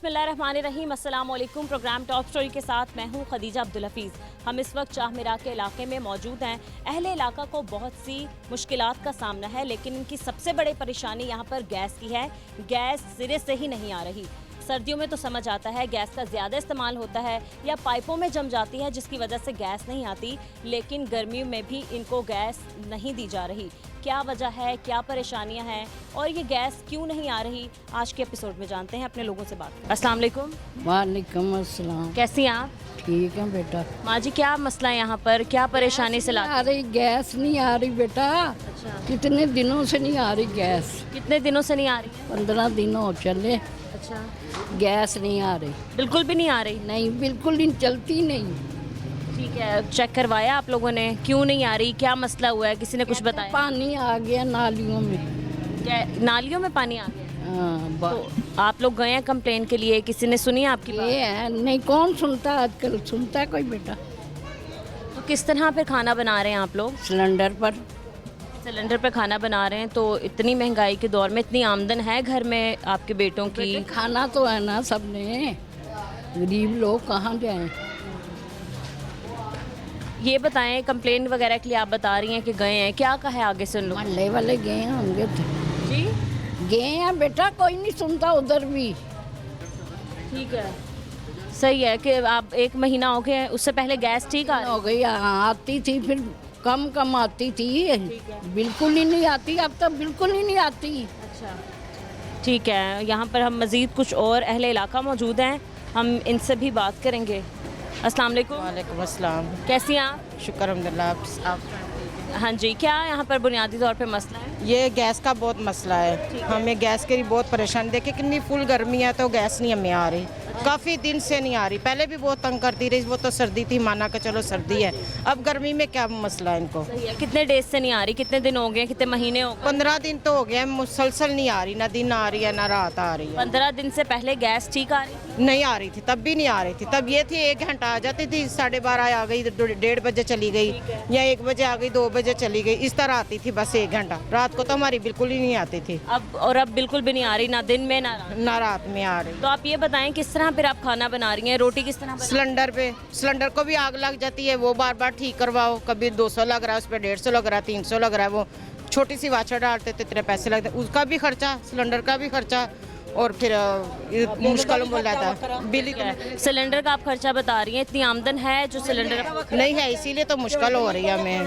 बिस्मिल्लाहिर्रहमानिर्रहीम, अस्सलाम वालेकुम। प्रोग्राम टॉप स्टोरी के साथ मैं हूं खदीजा अब्दुल हफीज़। हम इस वक्त चाहमीरा के इलाके में मौजूद हैं। अहले इलाका को बहुत सी मुश्किलात का सामना है, लेकिन इनकी सबसे बड़ी परेशानी यहाँ पर गैस की है। गैस सिरे से ही नहीं आ रही। सर्दियों में तो समझ आता है गैस का ज़्यादा इस्तेमाल होता है या पाइपों में जम जाती है जिसकी वजह से गैस नहीं आती, लेकिन गर्मियों में भी इनको गैस नहीं दी जा रही। क्या वजह है, क्या परेशानियां हैं और ये गैस क्यों नहीं आ रही, आज के एपिसोड में जानते हैं। अपने लोगों से बात। अस्सलाम वालेकुम। वालेकुम अस्सलाम। कैसी हैं आप? ठीक है बेटा। माँ जी, क्या मसला है यहाँ पर, क्या परेशानी से आ रही गैस नहीं आ रही बेटा। अच्छा, कितने दिनों से नहीं आ रही गैस। कितने दिनों से नहीं आ रही है? 15 दिन हो चले। अच्छा, गैस नहीं आ रही। बिल्कुल भी नहीं आ रही? नहीं, बिल्कुल नहीं, चलती नहीं। ठीक है, चेक करवाया आप लोगों ने? क्यों नहीं आ रही, क्या मसला हुआ है, किसी ने कुछ बताया? पानी आ गया नालियों में। क्या नालियों में पानी आ गया? हाँ, तो आप लोग गए हैं कंप्लेन के लिए, किसी ने सुनी आपकी बात? ये है नहीं, कौन सुनता आजकल, सुनता है कोई बेटा। तो किस तरह फिर खाना बना रहे हैं आप लोग? सिलेंडर पर। सिलेंडर पे खाना बना रहे हैं, तो इतनी महंगाई के दौर में इतनी आमदन है घर में आपके बेटों की? खाना तो है ना सबने, गरीब लोग कहाँ जाएं। ये बताएं, कंप्लेन वगैरह के लिए आप बता रही हैं कि गए हैं, क्या कहा है आगे से उन लोग? मोहल्ले वाले गए होंगे तो। जी, गए हैं बेटा, कोई नहीं सुनता उधर भी। ठीक है, सही है कि आप 1 महीना हो गया, उससे पहले गैस ठीक आ हो गई, आती थी, फिर कम आती थी, बिल्कुल ही नहीं आती, अब तो बिल्कुल ही नहीं आती। अच्छा, ठीक है। यहाँ पर हम मज़ीद कुछ और अहले इलाका मौजूद हैं, हम इनसे भी बात करेंगे। अस्सलाम वालेकुम। वालेकुम अस्सलाम। कैसी हैं आप? शुक्र अल्हम्दुलिल्लाह। आप हाँ जी, क्या यहाँ पर बुनियादी तौर पे मसला है? ये गैस का बहुत मसला है। हमें गैस के लिए बहुत परेशान, देखिए कितनी फुल गर्मी है तो गैस नहीं हमें आ रही, काफ़ी दिन से नहीं आ रही। पहले भी बहुत तंग करती रही, वो तो सर्दी थी, माना कि चलो सर्दी है, अब गर्मी में क्या मसला है इनको। सही है। कितने डेज से नहीं आ रही, कितने दिन हो गए, कितने महीने हो गए? 15 दिन तो हो गए, मुसलसल नहीं आ रही, ना दिन आ रही है ना रात आ रही है। 15 दिन से पहले गैस ठीक आ रही थी? नहीं आ रही थी, तब भी नहीं आ रही थी। तब ये थी 1 घंटा आ जाती थी, 12:30 आ गई, 1:30 बजे चली गई, या 1 बजे आ गई, 2 बजे चली गई, इस तरह आती थी बस 1 घंटा। रात को तो हमारी बिल्कुल ही नहीं आती थी। अब बिल्कुल भी नहीं आ रही, ना दिन में ना रात? ना रात में आ रही। तो आप ये बताएं, किस तरह फिर आप खाना बना रही हैं, रोटी किस तरह सिलेंडर पे, सिलेंडर को भी आग लग जाती है, वो बार बार ठीक करवाओ, कभी 200 लग रहा है, उस पर 150 लग रहा है, 300 लग रहा है। वो छोटी सी वाचर डालते थे, इतने पैसे लगते, उसका भी खर्चा, सिलेंडर का भी खर्चा, और फिर मुश्किल हो जाता है। बिल सिलेंडर का आप खर्चा बता रही हैं, इतनी आमदन है जो सिलेंडर नहीं है, इसीलिए तो मुश्किल हो रही है हमें।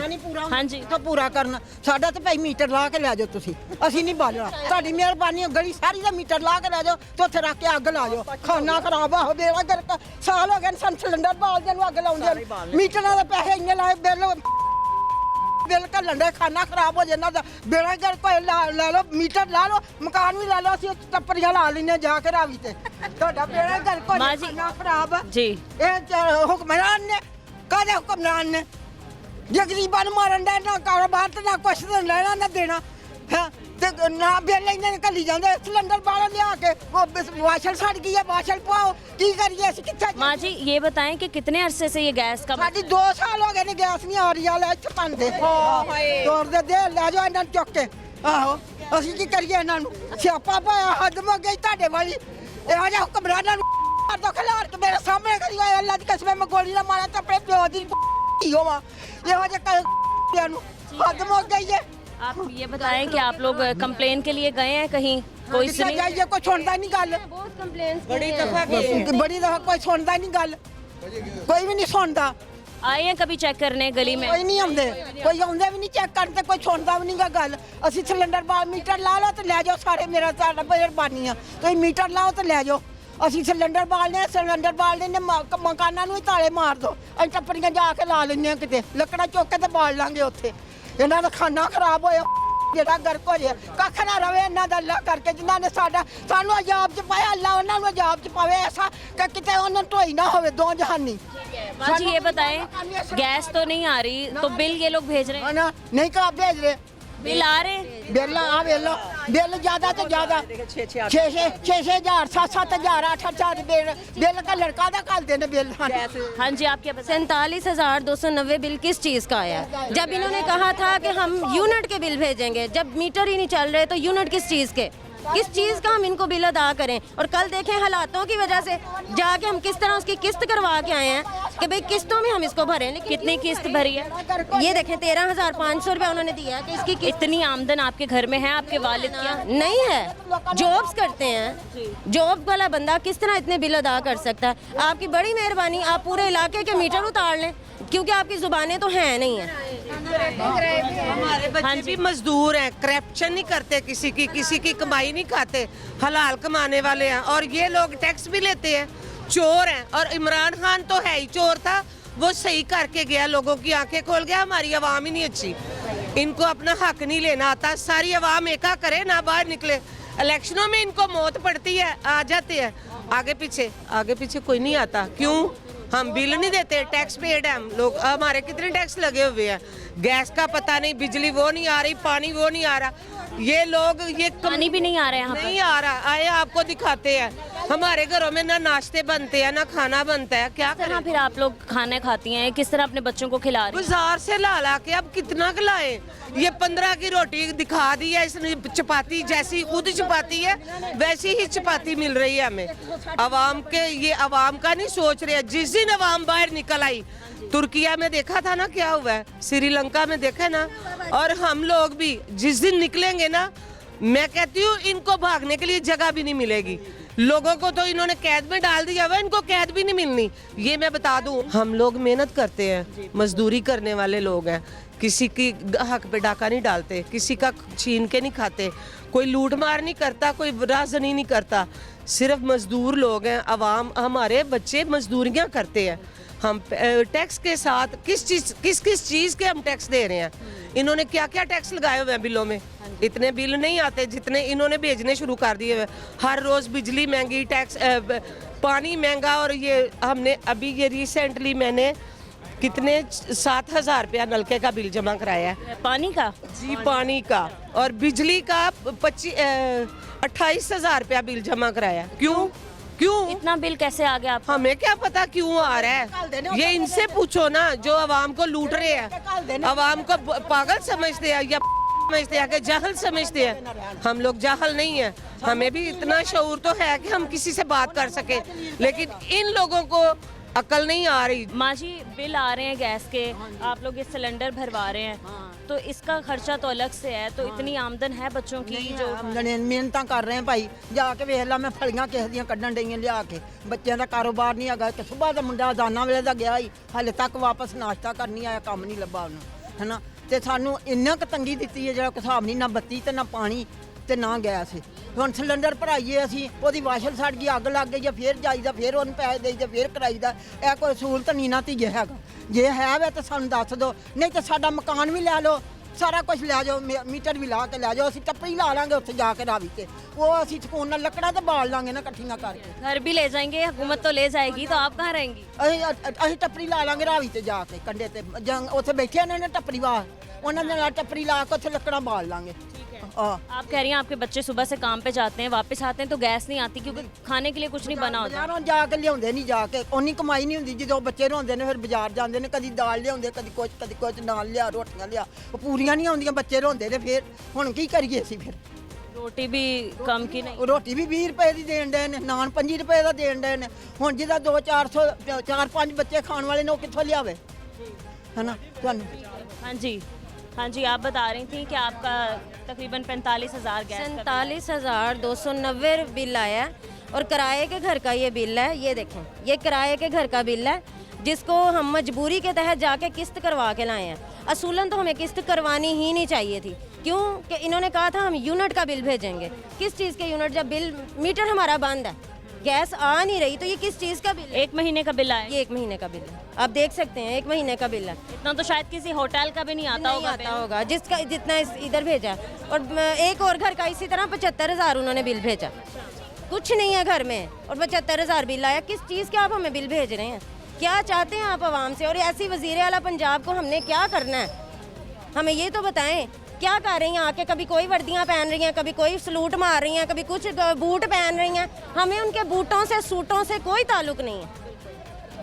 हाँ जी, ਤਾਂ ਪੂਰਾ ਕਰਨਾ ਸਾਡਾ ਤਾਂ ਭਾਈ ਮੀਟਰ ਲਾ ਕੇ ਲੈ ਜਾਓ ਤੁਸੀਂ, ਅਸੀਂ ਨਹੀਂ ਬਾਲਣਾ। ਤੁਹਾਡੀ ਮਿਹਰਬਾਨੀ ਹੈ, ਗਲੀ ਸਾਰੀ ਦਾ ਮੀਟਰ ਲਾ ਕੇ ਲੈ ਜਾਓ ਤੇ ਉੱਥੇ ਰੱਖ ਕੇ ਅੱਗ ਲਾ ਜਾਓ। ਖਾਣਾ ਖਰਾਬ ਆ, ਬੇੜਾ ਗਰਕ ਸਾਲ ਹੋ ਗਏ ਨੇ ਸਾਨੂੰ ਸਿਲੰਡਰ ਬਾਲਦਿਆਂ ਨੂੰ, ਅੱਗ ਲਾਉਂਦੇ ਨੂੰ। ਮੀਟਰਾਂ ਦੇ ਪੈਸੇ ਇੰਨੇ ਲਾਏ, ਬਿੱਲ ਘੱਲਣ ਦੇ, ਖਾਣਾ ਖਰਾਬ ਹੋ ਜਾਂਦਾ ਦਾ, ਬੇੜਾ ਗਰਕ ਲੈ ਲਓ, ਮੀਟਰ ਲਾ ਲਓ, ਮਕਾਨ ਵੀ ਲੈ ਲਓ, ਅਸੀਂ ਟੱਪਰੀਆਂ ਲਾ ਲੈਂਦੇ ਜਾ ਕੇ ਰਾਵੀ ਤੇ। ਤੁਹਾਡਾ ਬੇੜਾ ਗਰਕ ਹੋ ਜਾਂਦਾ, ਖਾਣਾ ਖਰਾਬ ਆ जी। ਇਹ ਹੁਕਮਰਾਨ ਨੇ, ਕਾਹਦੇ ਹੁਕਮਰਾਨ ਨੇ? ਜੇ ਗਰੀਬਾਂ ਨੂੰ ਮਾਰਨ ਦਾ ਨਾ ਕਾਰੋਬਾਰ ਤੇ ਨਾ ਕੁਛ ਲੈਣਾ ਨਾ ਦੇਣਾ ਹੈ, ਤੇ ਨਾ ਬਿੱਲ ਇਹਨਾਂ ਨੇ ਘੱਲੀ ਜਾਂਦੇ। ਸਿਲੰਡਰ ਬਾਹਰ ਲਿਆ ਕੇ ਉਹ ਵਾਸ਼ਲ ਸੜ ਗਈ ਹੈ, ਵਾਸ਼ਲ ਪਾਓ, ਕੀ ਕਰੀਏ ਅਸੀਂ, ਕਿੱਥੇ माँ जी ये बताएं कि कितने अरसे से ये गैस का ਸਾਡੀ 2 ਸਾਲ ਹੋ ਗਏ ਨੇ ਗੈਸ ਨਹੀਂ ਆ ਰਹੀ, ਆ ਲੈ ਇੱਥੇ ਪੰਦੇ ਤੋੜ ਦੇ ਲੈ ਜਾਓ ਇਹਨਾਂ ਨੂੰ ਚੁੱਕ ਕੇ। ਆਹੋ, ਅਸੀਂ ਕੀ ਕਰੀਏ ਇਹਨਾਂ ਨੂੰ? ਸਿਆਪਾ ਪਾਇਆ, ਹੱਦ ਮੁੱਕ ਗਈ ਤੁਹਾਡੇ ਵਾਲੀ। ਇਹੋ ਜਿਹਾ ਹੁਕਮਰਾਨਾਂ ਨੂੰ ਮਾਰ ਦੋ, ਖਿਲਾਰ ਕੇ ਮੇਰੇ ਸਾਹਮਣੇ ਕਰੀ ਹੋਏ, ਅੱਲਾ ਦੀ ਕਸਮ ਮੈਂ ਗੋਲੀ ਨਾ ਮਾਰਾਂ ਤਾਂ ਆਪਣੇ ਪਿਓ ਦੀ ਕੀ ਹੋਵਾਂ। ਇਹੋ ਜਿਹੇ ਨੂੰ ਹੱਦ ਮੁੱਕ ਗਈ ਹੈ। आप ये बताएं कि आप लोग कंप्लेन के लिए गए हैं कहीं? कोई कितना सुनी? जाइए, कोई सुनता नहीं गल। बड़ी दफा कोई सुनता नहीं गल, कोई भी नहीं सुनता। आए हैं कभी चेक करने गली में? कोई नहीं आते, कोई आते भी नहीं चेक करते, कोई सुनता भी नहीं गल। ਅਸੀਂ ਸਿਲੰਡਰ ਬਾਲ ਮੀਟਰ ਲਾ ਲਓ ਤੇ ਲੈ ਜਾਓ ਸਾਰੇ, ਮੇਰਾ ਤੁਹਾਡਾ ਮਿਹਰਬਾਨੀ ਆ, ਤੁਸੀਂ ਮੀਟਰ ਲਾਓ ਤੇ ਲੈ ਜਾਓ। ਅਸੀਂ ਸਿਲੰਡਰ ਬਾਲਨੇ, ਸਿਲੰਡਰ ਬਾਲਦੇ ਨੇ, ਮਕਾਨਾਂ ਨੂੰ ਹੀ ਤਾਲੇ ਮਾਰ ਦੋ, ਅਸੀਂ ਟੱਪਰੀਆਂ ਜਾ ਕੇ ਲਾ ਲੈਂਦੇ ਆ, ਕਿਤੇ ਲੱਕੜਾਂ ਚੁੱਕ ਕੇ ਤੇ ਬਾਲ ਲਾਂਗੇ ਉੱਥੇ। ਇਹਨਾਂ ਦਾ ਖਾਣਾ ਖਰਾਬ ਹੋਇਆ, ਜਿਹੜਾ ਗਰਕ ਹੋ ਜਾਏ, ਕੱਖ ਨਾ ਰਵੇ ਇਹਨਾਂ ਦਾ, ਅੱਲਾ ਕਰਕੇ ਜਿਨ੍ਹਾਂ ਨੇ ਸਾਨੂੰ ਅਜ਼ਾਬ 'ਚ ਪਾਇਆ, ਅੱਲਾ ਉਹਨਾਂ ਨੂੰ ਅਜ਼ਾਬ 'ਚ ਪਾਵੇ ਐਸਾ ਕਿ ਕਿਤੇ ਉਹਨਾਂ ਨੂੰ ਢੋਈ ना होवे, दो जहानी। माँ जी ये बताएं, गैस तो नहीं आ रही, तो बिल ये लोग भेज रहे हैं? ना नहीं, कहा भेज रहे, बिल आ रहे हैं? बिल आ वेलो, बिल ज्यादा तो ज्यादा 6-6 7-7 8-8 बिल का लड़का दा कर देने बिल। हाँ जी, आप क्या बताएं? 47,290 बिल किस चीज़ का आया? जब इन्होंने कहा था कि हम यूनिट के बिल भेजेंगे, जब मीटर ही नहीं चल रहे तो यूनिट किस चीज़ के? किस चीज़ का हम इनको बिल अदा करें? और कल देखें हालातों की वजह से जाके हम किस तरह उसकी किस्त करवा के आए हैं कि भाई किस्तों में हम इसको भरें। लेकिन कितनी किस्त भरी है? ये देखें 13,500 रुपया उन्होंने दिया है कि इसकी किस्त इतनी आमदन आपके घर में है? आपके वालिद क्या? नहीं है, जॉब्स करते हैं। जॉब वाला बंदा किस तरह इतने बिल अदा कर सकता है? आपकी बड़ी मेहरबानी, आप पूरे इलाके के मीटर उतार लें, क्योंकि आपकी जुबानें तो हैं नहीं है। हमारे बच्चे भी मजदूर हैं, करप्शन नहीं करते, किसी की कमाई नहीं खाते, हलाल कमाने वाले हैं। और ये लोग टैक्स भी लेते हैं, चोर हैं। और इमरान खान तो है ही चोर था, वो सही करके गया, लोगों की आंखें खोल गया। हमारी आवाम ही नहीं अच्छी, इनको अपना हक नहीं लेना आता। सारी आवाम एका करे ना बाहर निकले। इलेक्शनों में इनको मौत पड़ती है, आ जाते हैं। आगे पीछे कोई नहीं आता। क्यों? हम बिल नहीं देते, टैक्स पेड है हम लोग। हमारे कितने टैक्स लगे हुए हैं, गैस का पता नहीं, बिजली वो नहीं आ रही, पानी वो नहीं आ रहा। ये लोग ये पानी भी नहीं आ रहा है यहाँ पर? नहीं आ रहा। आए आपको दिखाते हैं, हमारे घरों में ना नाश्ते बनते हैं ना खाना बनता है। क्या तरह करें? फिर आप लोग खाने खाती हैं, किस तरह अपने बच्चों को खिला रही हैं? बाजार से ला के अब कितना खिलाएं? ये 15 की रोटी दिखा दी है इसने, चपाती जैसी खुद चपाती है वैसी ही चपाती मिल रही है हमें। अवाम के, ये अवाम का नहीं सोच रहे। जिस दिन अवाम बाहर निकल आई, तुर्किया में देखा था ना क्या हुआ है, श्रीलंका में देखा ना। और हम लोग भी जिस दिन निकलेंगे ना, मैं कहती हूँ इनको भागने के लिए जगह भी नहीं मिलेगी। लोगों को तो इन्होंने कैद में डाल दिया हुआ, इनको कैद भी नहीं मिलनी। ये मैं बता दूं, हम लोग मेहनत करते हैं, मजदूरी करने वाले लोग हैं, किसी की हक पे डाका नहीं डालते, किसी का छीन के नहीं खाते, कोई लूट मार नहीं करता, कोई राजनी नहीं करता। सिर्फ मजदूर लोग हैं, अवाम, हमारे बच्चे मजदूरियां करते हैं। हम टैक्स के साथ किस चीज़ के हम टैक्स दे रहे हैं? इन्होंने क्या क्या टैक्स लगाए हुए हैं बिलों में? इतने बिल नहीं आते जितने इन्होंने भेजने शुरू कर दिए हुए। हर रोज़ बिजली महंगी, टैक्स पानी महंगा। और ये हमने अभी ये रिसेंटली मैंने कितने 7,000 रुपया नलके का बिल जमा कराया है। पानी का? जी, पानी का। और बिजली का 28,000 रुपया बिल जमा कराया। क्यों? इतना बिल कैसे आ गया आपको? हमें क्या पता क्यों आ रहा है, ये इनसे पूछो ना जो आवाम को लूट रहे हैं। आवाम को पागल समझते हैं या समझते हैं कि जाहल समझते हैं? हम लोग जाहल नहीं है, हमें भी इतना शऊर तो है कि हम किसी से बात कर सके, लेकिन इन लोगों को अकल नहीं आ रही। माँ जी, बिल आ रहे हैं गैस के, आप लोग ये सिलेंडर भरवा रहे हैं, तो इसका खर्चा तो अलग से है। तो इतनी आमदन है बच्चों की जो ਮਿਹਨਤਾਂ ਕਰ ਰਹੇ ਭਾਈ, ਜਾ ਕੇ ਵੇਖ ਲਾ, ਮੈਂ ਫਲੀਆਂ ਕਿਸੇ ਦੀਆਂ ਕੱਢਣ ਡਈਆਂ ਲਿਆ ਕੇ। ਬੱਚਿਆਂ ਦਾ ਕਾਰੋਬਾਰ ਨਹੀਂ ਹੈਗਾ, ਕਿ ਸਵੇਰ ਦਾ ਮੁੰਡਾ ਦਾਨਾ ਵੇਲੇ ਦਾ ਗਿਆ ਹੀ, ਹਾਲੇ ਤੱਕ ਵਾਪਸ ਨਾਸ਼ਤਾ ਕਰਨੀ ਆਇਆ, ਕੰਮ ਨਹੀਂ ਲੱਭਾ ਉਹਨੂੰ, ਹੈਨਾ। ਤੇ ਸਾਨੂੰ ਇੰਨਾ ਕੁ ਤੰਗੀ ਦਿੱਤੀ ਹੈ ਜਿਹੜਾ ਕੋਈ ਹਿਸਾਬ ਨਹੀਂ, ਨਾ ਬੱਤੀ ਤੇ ਨਾ ਪਾਣੀ ਤੇ ਨਾ ਗੈਸ। ਹੁਣ ਸਿਲੰਡਰ ਭਰਾਈਏ ਅਸੀਂ, ਉਹਦੀ ਵਾਸ਼ਲ ਸੜ ਗਈ, ਅੱਗ ਲੱਗ ਗਈ, ਫਿਰ ਜਾਈਦਾ, ਫਿਰ ਉਹਨੂੰ ਪੈਸੇ ਦੇਈਦਾ, ਫਿਰ ਕਰਾਈਦਾ। ਇਹ ਕੋਈ ਸਹੂਲਤ ਨਹੀਂ ਨਾ ਧੀਏ ਹੈਗਾ। ਜੇ ਹੈ ਵੇ ਤਾਂ ਸਾਨੂੰ ਦੱਸ ਦਿਓ, ਨਹੀਂ ਤਾਂ ਸਾਡਾ ਮਕਾਨ ਵੀ ਲੈ ਲਓ, ਸਾਰਾ ਕੁਝ ਲੈ ਜਾਓ, ਮੀਟਰ ਵੀ ਲਾ ਕੇ ਲੈ ਜਾਓ, ਅਸੀਂ ਟੱਪਰੀ ਲਾ ਲਾਂਗੇ ਉੱਥੇ ਜਾ ਕੇ ਰਾਵੀ ਤੇ। ਉਹ ਅਸੀਂ ਸਕੂਨ ਨਾਲ ਲੱਕੜਾਂ ਤੇ ਬਾਲ ਲਾਂਗੇ ਨਾ ਇਕੱਠੀਆਂ ਕਰਕੇ। घर भी ले जाएंगे, हुकूमत तो ले जाएगी, तो आप कहाँ रहेंगी? ਅਸੀਂ ਟੱਪਰੀ ਲਾ ਲਾਂਗੇ ਰਾਵੀ ਤੇ ਜਾ ਕੇ ਕੰਡੇ ਤੇ, ਉੱਥੇ ਬੈਠੇ ਨੇ ਨਾ ਟੱਪਰੀ ਵਾਹ, ਉਹਨਾਂ ਦੇ ਨਾਲ ਟੱਪਰੀ ਲਾ ਕੇ ਉੱਥੇ ਲੱਕੜਾਂ ਬਾਲ ਲਾਂਗੇ। आप कह रही हैं आपके बच्चे सुबह से काम पे जाते हैं, वापस आते हैं तो गैस नहीं आती क्योंकि खाने के लिए कुछ नहीं बना होता। ਬਾਜ਼ਾਰੋਂ ਜਾ ਕੇ ਲਿਆਉਂਦੇ ਨਹੀਂ, ਜਾ ਕੇ ਉਨੀ ਕਮਾਈ ਨਹੀਂ ਹੁੰਦੀ। ਜਦੋਂ ਬੱਚੇ ਰੋਂਦੇ ਨੇ ਫਿਰ ਬਾਜ਼ਾਰ ਜਾਂਦੇ ਨੇ, ਕਦੀ ਦਾਲ ਲਿਆਉਂਦੇ, ਕਦੀ ਕੁਝ ਨਾਲ ਲਿਆ, ਰੋਟੀਆਂ ਲਿਆ, ਉਹ ਪੂਰੀਆਂ ਨਹੀਂ ਆਉਂਦੀਆਂ, ਬੱਚੇ ਰੋਂਦੇ ਨੇ। ਫਿਰ ਹੁਣ ਕੀ ਕਰੀਏ ਅਸੀਂ? ਫਿਰ रोटी भी कम की नहीं? ਰੋਟੀ ਵੀ 20 ਰੁਪਏ ਦੀ ਦੇਣ ਡਏ ਨੇ, ਨਾਨ 25 ਰੁਪਏ ਦਾ ਦੇਣ ਡਏ ਨੇ। ਹੁਣ ਜਿਹਦਾ 200-400 4-5 ਬੱਚੇ ਖਾਣ ਵਾਲੇ ਨੇ, ਉਹ ਕਿੱਥੋਂ ਲਿਆਵੇ, ਹੈ ਨਾ। ਤੁਹਾਨੂੰ हाँ जी, आप बता रही थी कि आपका तकरीबन 45,000 गैस का 47,290 बिल आया है। और किराए के घर का ये बिल है, ये देखें, ये किराए के घर का बिल है, जिसको हम मजबूरी के तहत जाके किस्त करवा के लाए हैं। असूलन तो हमें किस्त करवानी ही नहीं चाहिए थी, क्यों कि इन्होंने कहा था हम यूनिट का बिल भेजेंगे। किस चीज़ के यूनिट? जब बिल मीटर हमारा बंद है, गैस आ नहीं रही, तो ये किस चीज़ का बिल है? 1 महीने का बिल आया? ये 1 महीने का बिल है, आप देख सकते हैं, 1 महीने का बिल है। इतना तो शायद किसी होटल का भी नहीं आता होगा जिसका जितना इधर भेजा। और एक और घर का इसी तरह 75,000 उन्होंने बिल भेजा। कुछ नहीं है घर में और 75,000 बिल आया। किस चीज़ के आप हमें बिल भेज रहे हैं? क्या चाहते हैं आप आवाम से? और ऐसी वज़ीर आला पंजाब को हमने क्या करना है? हमें ये तो बताएं, क्या कर रही हैं आके? कभी कोई वर्दियाँ पहन रही हैं, कभी कोई सलूट मार रही हैं, कभी कुछ बूट पहन रही हैं। हमें उनके बूटों से, सूटों से कोई ताल्लुक़ नहीं है।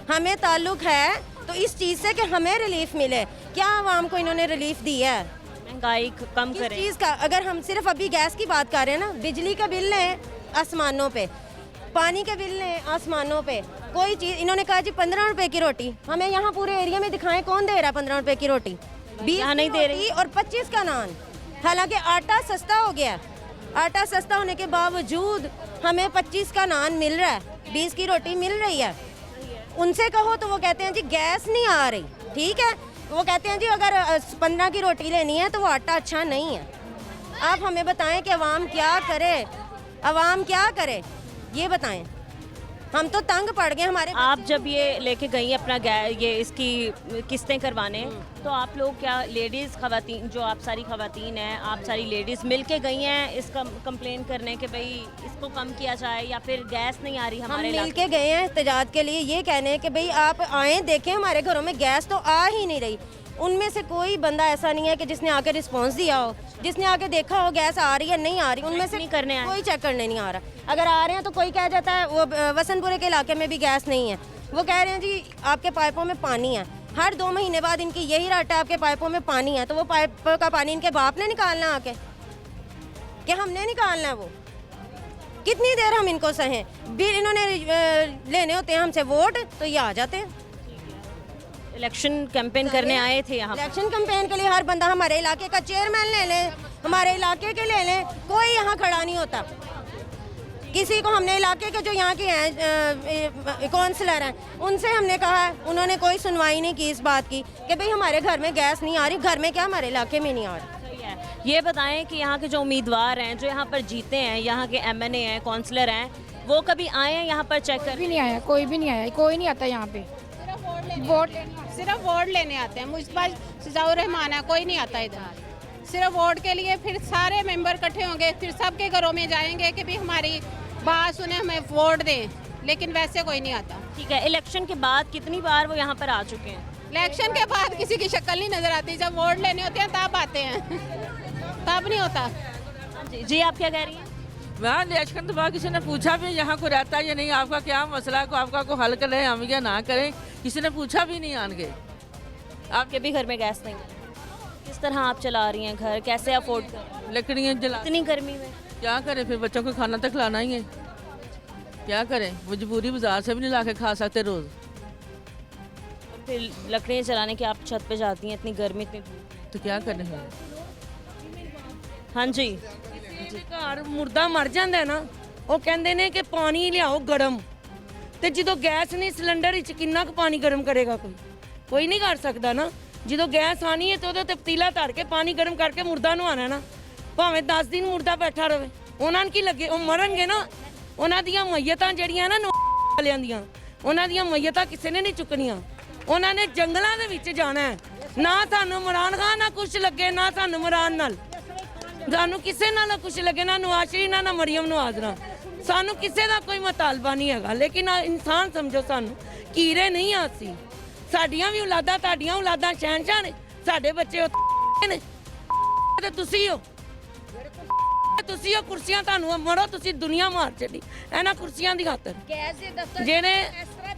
हमें ताल्लुक़ है तो इस चीज़ से कि हमें रिलीफ मिले। क्या आवाम को इन्होंने रिलीफ दिया है? महंगाई कम किस करें। चीज़ का, अगर हम सिर्फ अभी गैस की बात कर रहे हैं ना, बिजली का बिल है आसमानों पे, पानी के बिल है आसमानों पे, कोई चीज़ इन्होंने कहा जी 15 रुपए की रोटी, हमें यहाँ पूरे एरिया में दिखाएं कौन दे रहा है 15 रुपए की रोटी, 20 यहाँ नहीं की दे रही। रोटी और 25 का नान। हालांकि आटा सस्ता हो गया, आटा सस्ता होने के बावजूद हमें 25 का नान मिल रहा है, 20 की रोटी मिल रही है। उनसे कहो तो वो कहते हैं जी गैस नहीं आ रही, ठीक है, वो कहते हैं जी अगर 15 की रोटी लेनी है तो वो आटा अच्छा नहीं है। आप हमें बताएं कि अवाम क्या करे, अवाम क्या करे, ये बताएं। हम तो तंग पड़ गए हमारे आप जब ये लेके गई अपना ये इसकी किस्तें करवाने, तो आप लोग क्या लेडीज़ खवातीन, जो आप सारी खवातीन हैं, आप सारी लेडीज़ मिल के गई हैं इसका कंप्लेन करने कि भाई इसको कम किया जाए, या फिर गैस नहीं आ रही हम हमारे मिल इलाके के गए हैं एहतजाज के लिए, ये कहने कि भाई आप आएँ देखें हमारे घरों में गैस तो आ ही नहीं रही। उनमें से कोई बंदा ऐसा नहीं है कि जिसने आके रिस्पांस दिया हो, जिसने आके देखा हो गैस आ रही है नहीं आ रही, उनमें से नहीं करने आए। कोई चेक करने नहीं आ रहा। अगर आ रहे हैं तो कोई कह जाता है वो वसंतपुरे के इलाके में भी गैस नहीं है, वो कह रहे हैं जी आपके पाइपों में पानी है, हर 2 महीने बाद इनकी यही रट है आपके पाइपों में पानी है, तो वो पाइप का पानी इनके बाप ने निकालना आके, कि हमने निकालना है? वो कितनी देर हम इनको सहें? बिल इन्होंने लेने होते हैं हमसे वोट तो ये आ जाते हैं। इलेक्शन कैंपेन करने आए थे यहाँ। इलेक्शन कैंपेन के लिए हर बंदा हमारे इलाके का चेयरमैन ले लें, हमारे इलाके के ले लें, कोई यहाँ खड़ा नहीं होता। किसी को हमने इलाके के जो यहाँ के हैं काउंसलर हैं उनसे हमने कहा है, उन्होंने कोई सुनवाई नहीं की इस बात की कि भाई हमारे घर में गैस नहीं आ रही, घर में क्या हमारे इलाके में नहीं आ रही। सही है। ये बताएं कि यहाँ के जो उम्मीदवार हैं, जो यहाँ पर जीते हैं, यहाँ के MNA हैं, काउंसलर हैं, वो कभी आए हैं यहाँ पर चेक कर? भी नहीं आया, कोई भी नहीं आया, कोई नहीं आता यहाँ पे। सिर्फ वोट लेने आते हैं। मुझ पर सिजाउर रहमान है, कोई नहीं आता इधर, सिर्फ वोट के लिए। फिर सारे मेंबर इकट्ठे होंगे, फिर सबके घरों में जाएंगे कि भी हमारी बात सुने, हमें वोट दें, लेकिन वैसे कोई नहीं आता। ठीक है, इलेक्शन के बाद कितनी बार वो यहाँ पर आ चुके हैं? इलेक्शन के बाद किसी की शक्ल नहीं नजर आती, जब वोट लेने होते हैं तब आते हैं, तब नहीं होता। जी आप क्या कह रही हैं? वहाँ इलेक्शन के बाद किसी ने पूछा भी यहाँ को रहता है या नहीं, आपका क्या मसला है, को आपका को हल करें हम या ना करें, किसी ने पूछा भी नहीं आन के। आपके भी घर में गैस नहीं है, किस तरह आप चला रही हैं घर, कैसे अफोर्ड कर रही हैं लकड़ियाँ जला, इतनी गर्मी में? क्या करें, फिर बच्चों को खाना तो खिलाना ही है, क्या करें, मजबूरी, बाजार से भी नहीं ला के खा सकते रोज़। और फिर लकड़ियाँ जलाने के आप छत पे जाती हैं, इतनी गर्मी, इतनी धूप। तो क्या करें फिर? हाँ जी, ਘਰ ਮੁਰਦਾ ਮਰ ਜਾਂਦਾ ਹੈ ਨਾ, ਉਹ ਕਹਿੰਦੇ ਨੇ ਕਿ ਪਾਣੀ ਲਿਆਓ ਗਰਮ, ਤੇ ਜਦੋਂ ਗੈਸ ਨਹੀਂ ਸਿਲੰਡਰ ਵਿੱਚ ਕਿੰਨਾ ਕੁ ਪਾਣੀ ਗਰਮ ਕਰੇਗਾ ਕੋਈ ਨਹੀਂ ਕਰ ਸਕਦਾ ਨਾ। ਜਦੋਂ ਗੈਸ ਆਣੀ ਹੈ ਤੇ ਉਹਦੇ ਤੇ ਪਤੀਲਾ ਧਰ ਕੇ ਪਾਣੀ ਗਰਮ ਕਰਕੇ ਮੁਰਦਾ ਨਵਾਉਣਾ ਨਾ, ਭਾਵੇਂ 10 ਦਿਨ ਮੁਰਦਾ ਬੈਠਾ ਰਵੇ, ਉਹਨਾਂ ਨੂੰ ਕੀ ਲੱਗੇ, ਉਹ ਮਰਨਗੇ ਨਾ। ਉਹਨਾਂ ਦੀਆਂ ਮਈਤਾਂ ਜਿਹੜੀਆਂ ਨਾ ਵਾਲਿਆਂ ਦੀਆਂ, ਉਹਨਾਂ ਦੀਆਂ ਮਈਤਾਂ ਕਿਸੇ ਨੇ ਨਹੀਂ ਚੁੱਕਣੀਆਂ, ਉਹਨਾਂ ਨੇ ਜੰਗਲਾਂ ਦੇ ਵਿੱਚ ਜਾਣਾ ਹੈ। ਨਾ ਸਾਨੂੰ ਇਮਰਾਨ ਖਾਨ ਨਾਲ ਕੁਛ ਲੱਗੇ, ਨਾ ਸਾਨੂੰ ਇਮਰਾਨ ਨਾਲ, ਸਾਨੂੰ ਕਿਸੇ ਨਾਲ ਕੁਛ ਲੱਗੇ, ਨਾ ਨਵਾਜ਼ ਸ਼ਰੀਫ ਨਾ ਮਰੀਮ ਨਵਾਜ਼ ਨਾਲ, ਸਾਨੂੰ ਕਿਸੇ ਦਾ ਕੋਈ ਮਤਾਲਬਾ ਨਹੀਂ ਹੈਗਾ। ਲੇਕਿਨ ਇਨਸਾਨ ਸਮਝੋ, ਸਾਨੂੰ ਕੀੜੇ ਨਹੀਂ ਆਸੀ, ਸਾਡੀਆਂ ਵੀ ਔਲਾਦਾਂ, ਤੁਹਾਡੀਆਂ ਔਲਾਦਾਂ ਸ਼ਹਿਨशाह ਨੇ, ਸਾਡੇ ਬੱਚੇ ਨੇ, ਤੇ ਤੁਸੀਂ ਹੋ ਕੁਰਸੀਆਂ, ਤੁਹਾਨੂੰ ਮਰੋ ਤੁਸੀਂ, ਦੁਨੀਆ ਮਾਰ ਛੱਡੀ ਇਹਨਾਂ ਕੁਰਸੀਆਂ ਦੀ ਖਾਤਰ। ਜਿਹੜੇ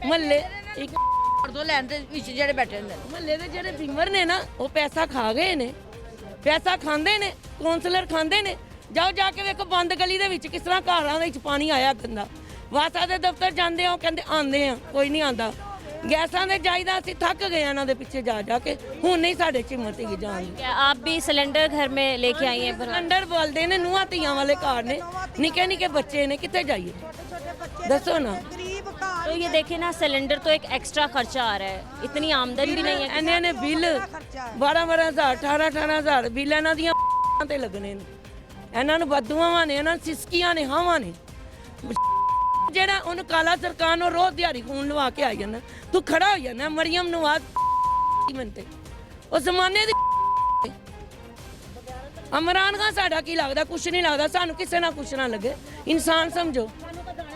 ਮਹੱਲੇ ਇੱਕ ਦੋ ਲੈਣ ਦੇ ਵਿੱਚ ਜਿਹੜੇ ਬੈਠੇ ਹੁੰਦੇ ਨੇ, ਮਹੱਲੇ ਦੇ ਜਿਹੜੇ ਬਿਮਰ ਨੇ ਨਾ, ਉਹ ਪੈਸਾ ਖਾ ਗਏ ਨੇ, ਪੈਸਾ ਖਾਂਦੇ ਨੇ, ਕਾਉਂਸਲਰ ਖਾਂਦੇ ਨੇ। ਜਾਓ ਜਾ ਕੇ ਵੇਖੋ ਬੰਦ ਗਲੀ ਦੇ ਵਿੱਚ ਕਿਸ ਤਰ੍ਹਾਂ ਘਰਾਂ ਦੇ ਵਿੱਚ ਪਾਣੀ ਆਇਆ ਗੰਦਾ। ਵਾਸਾ ਦੇ ਦਫ਼ਤਰ ਜਾਂਦੇ ਆ, ਉਹ ਕਹਿੰਦੇ ਆਉਂਦੇ ਆ, ਕੋਈ ਨਹੀਂ ਆਉਂਦਾ। ਗੈਸਾਂ ਦੇ ਜਾਈਦਾ, ਅਸੀਂ ਥੱਕ ਗਏ ਇਹਨਾਂ ਦੇ ਪਿੱਛੇ ਜਾ ਜਾ ਕੇ, ਹੁਣ ਨਹੀਂ ਸਾਡੇ ਚ ਹਿੰਮਤ ਹੈਗੀ ਜਾਣ ਦੀ। क्या आप भी सिलेंडर घर में लेके आई हैं? ਸਿਲੰਡਰ ਬੋਲਦੇ ਨੇ, ਨੂੰਹਾਂ ਧੀਆਂ ਵਾਲੇ ਘਰ ਨੇ, ਨਿੱਕੇ ਨਿੱਕੇ ਬੱਚੇ ਨੇ, ਕਿੱਥੇ ਜਾਈਏ ਦੱਸੋ ਨਾ। तो ये देखें ना, सिलेंडर तो एक एक्स्ट्रा खर्चा आ रहा है, इतनी आमदन भी नहीं है। ਇਹਨਾਂ ਨੇ ਬਿੱਲ 12-12 ਹਜ਼ਾਰ 18-18 ਹਜ਼ਾਰ ਬਿੱਲ ਇਹਨਾਂ ਦੀਆਂ ਤੇ ਲੱਗਣੇ ਨੇ। ਇਹਨਾਂ ਨੂੰ ਬਦਦੁਆਵਾਂ ਨੇ, ਇਹਨਾਂ ਨੂੰ ਸਿਸਕੀਆਂ ਨੇ, ਹਾਵਾਂ ਨੇ। ਜਿਹੜਾ ਉਹਨੂੰ ਕਾਲਾ ਸਰਕਾਰ ਨੂੰ ਰੋਜ਼ ਦਿਹਾੜੀ ਖੂਨ ਲਵਾ ਕੇ ਆਈ ਜਾਂਦਾ, ਤੂੰ ਖੜਾ ਹੋ ਜਾਂਦਾ ਮਰੀਮ ਨਵਾਜ਼ ਮੰਤੇ ਉਹ ਜ਼ਮਾਨੇ ਦੀ। ਇਮਰਾਨ ਖਾਨ ਸਾਡਾ ਕੀ ਲੱਗਦਾ, ਕੁਛ ਨਹੀਂ ਲੱਗਦਾ ਸਾਨੂੰ, ਕਿਸੇ ਨਾਲ ਕੁਛ ਨਾ ਲੱਗੇ। ਇਨਸਾਨ ਸਮਝੋ,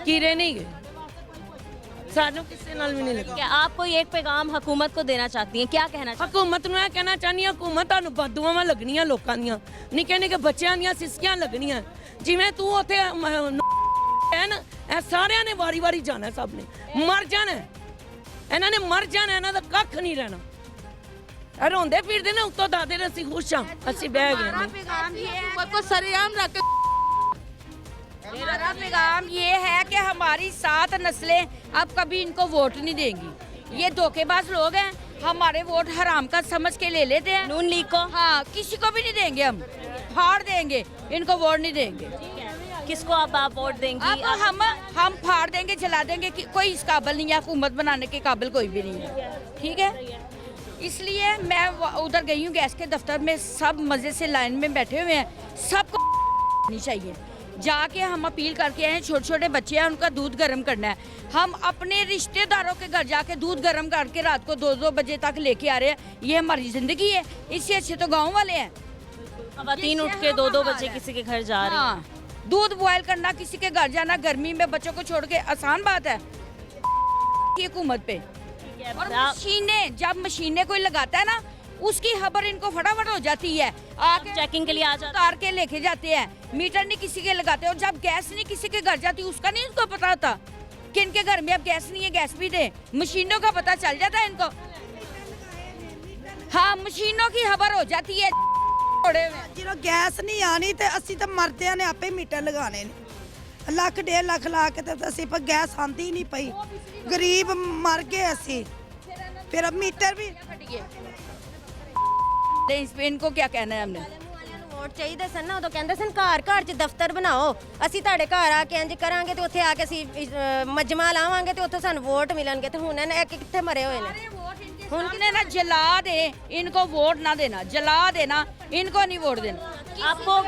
ਕੀੜੇ नहीं गए, ਸਾਨੂੰ ਕਿਸੇ ਨਾਲ ਵੀ ਨਹੀਂ ਲੱਗਾ। क्या आप कोई एक पैगाम हुकूमत को देना चाहती हैं, क्या कहना चाहती ਹਕੂਮਤ ਨੂੰ ਇਹ ਕਹਿਣਾ ਚਾਹੁੰਦੀ ਹਾਂ, ਹਕੂਮਤ ਤੁਹਾਨੂੰ ਬਦਦੁਆਵਾਂ ਲੱਗਣੀਆਂ ਲੋਕਾਂ ਦੀਆਂ, ਨਿੱਕੇ ਨਿੱਕੇ ਬੱਚਿਆਂ ਦੀਆਂ ਸਿਸਕੀਆਂ ਲੱਗਣੀਆਂ। ਜਿਵੇਂ ਤੂੰ ਉੱਥੇ ਹੈ ਨਾ, ਇਹ ਸਾਰਿਆਂ ਨੇ ਵਾਰੀ ਵਾਰੀ ਜਾਣਾ, ਸਭ ਨੇ ਮਰ ਜਾਣਾ, ਇਹਨਾਂ ਨੇ ਮਰ ਜਾਣਾ, ਇਹਨਾਂ ਦਾ ਕੱਖ ਨਹੀਂ ਰਹਿਣਾ। रोंदे फिरदे ने उत्तों दादे ने ਅਸੀਂ ਖੁਸ਼ ਹਾਂ ਅਸੀਂ ਬਹਿ ਗਏ ਨੇ पैगाम ये है हुकूमत को सरेआम रख के मेरा पैगाम ये है कि हमारी 7 नस्लें अब कभी इनको वोट नहीं देंगी। ये धोखेबाज लोग हैं, हमारे वोट हराम का समझ के ले लेते हैं। नून लीग को हाँ, किसी को भी नहीं देंगे, हम फाड़ देंगे, इनको वोट नहीं देंगे। किसको आप वोट देंगी? अब हम फाड़ देंगे, जला देंगे कि कोई इस काबिल नहीं है, हुकूमत बनाने के काबिल कोई भी नहीं है। ठीक है, इसलिए मैं उधर गई हूँ गैस के दफ्तर में, सब मज़े से लाइन में बैठे हुए हैं, सबको नहीं चाहिए। जाके हम अपील करके आए हैं, छोटे छोटे बच्चे हैं, उनका दूध गर्म करना है। हम अपने रिश्तेदारों के घर जाके दूध गर्म करके रात को 2-2 बजे तक लेके आ रहे हैं। ये हमारी ज़िंदगी है, इससे अच्छे तो गाँव वाले हैं। खवातीन उठ के 2-2 बजे किसी के घर जा रही हैं। हाँ, दूध बॉयल करना, किसी के घर जाना गर्मी में बच्चों को छोड़ के आसान बात है ये हुकूमत पे। और मशीनें, जब मशीनें कोई लगाता है ना, उसकी खबर इनको फटाफट हो जाती है, आके चेकिंग के लिए आ जाते उतार के लेके जाते हैं। मीटर नहीं किसी के लगाते, और जब गैस नहीं किसी के घर जाती उसका नहीं इनको पता होता कि इनके घर में अब गैस नहीं है, गैस भी दे। मशीनों का पता चल जाता है इनको। हाँ, मशीनों की खबर हो जाती है। ਜਦੋਂ ਗੈਸ ਨਹੀਂ ਆਣੀ ਤੇ ਅਸੀਂ ਤਾਂ ਮਰਦਿਆਂ ਨੇ ਆਪੇ ਮੀਟਰ ਲਗਾਣੇ ਨੇ, ਲੱਖ 1.5 ਲੱਖ ਲਾ ਕੇ ਤੇ ਅਸੀਂ ਪਰ ਗੈਸ ਆਂਦੀ ਹੀ ਨਹੀਂ ਪਈ, ਗਰੀਬ ਮਰ ਗਏ ਅਸੀਂ। ਫਿਰ अब मीटर भी इनको क्या कहना है हमने। ਵੋਟ ਚਾਹੀਦੇ ਸਨ ਨਾ, ਉਦੋਂ ਕਹਿੰਦੇ ਸਨ ਘਰ ਘਰ 'ਚ ਦਫ਼ਤਰ ਬਣਾਓ, ਅਸੀਂ ਤੁਹਾਡੇ ਘਰ ਆ ਕੇ ਇੰਜ ਕਰਾਂਗੇ ਤੇ ਉੱਥੇ ਆ ਕੇ ਅਸੀਂ ਮਜਮਾ ਲਾਵਾਂਗੇ ਤੇ ਉੱਥੇ ਸਾਨੂੰ ਵੋਟ ਮਿਲਣਗੇ। ਤੇ ਹੁਣ ਇਹ ਕਿੱਥੇ ਮਰੇ ਹੋਏ ਨੇ। उनने ना जला दे, इनको वोट ना देना, जला देना, इनको नहीं वोट देना। आपको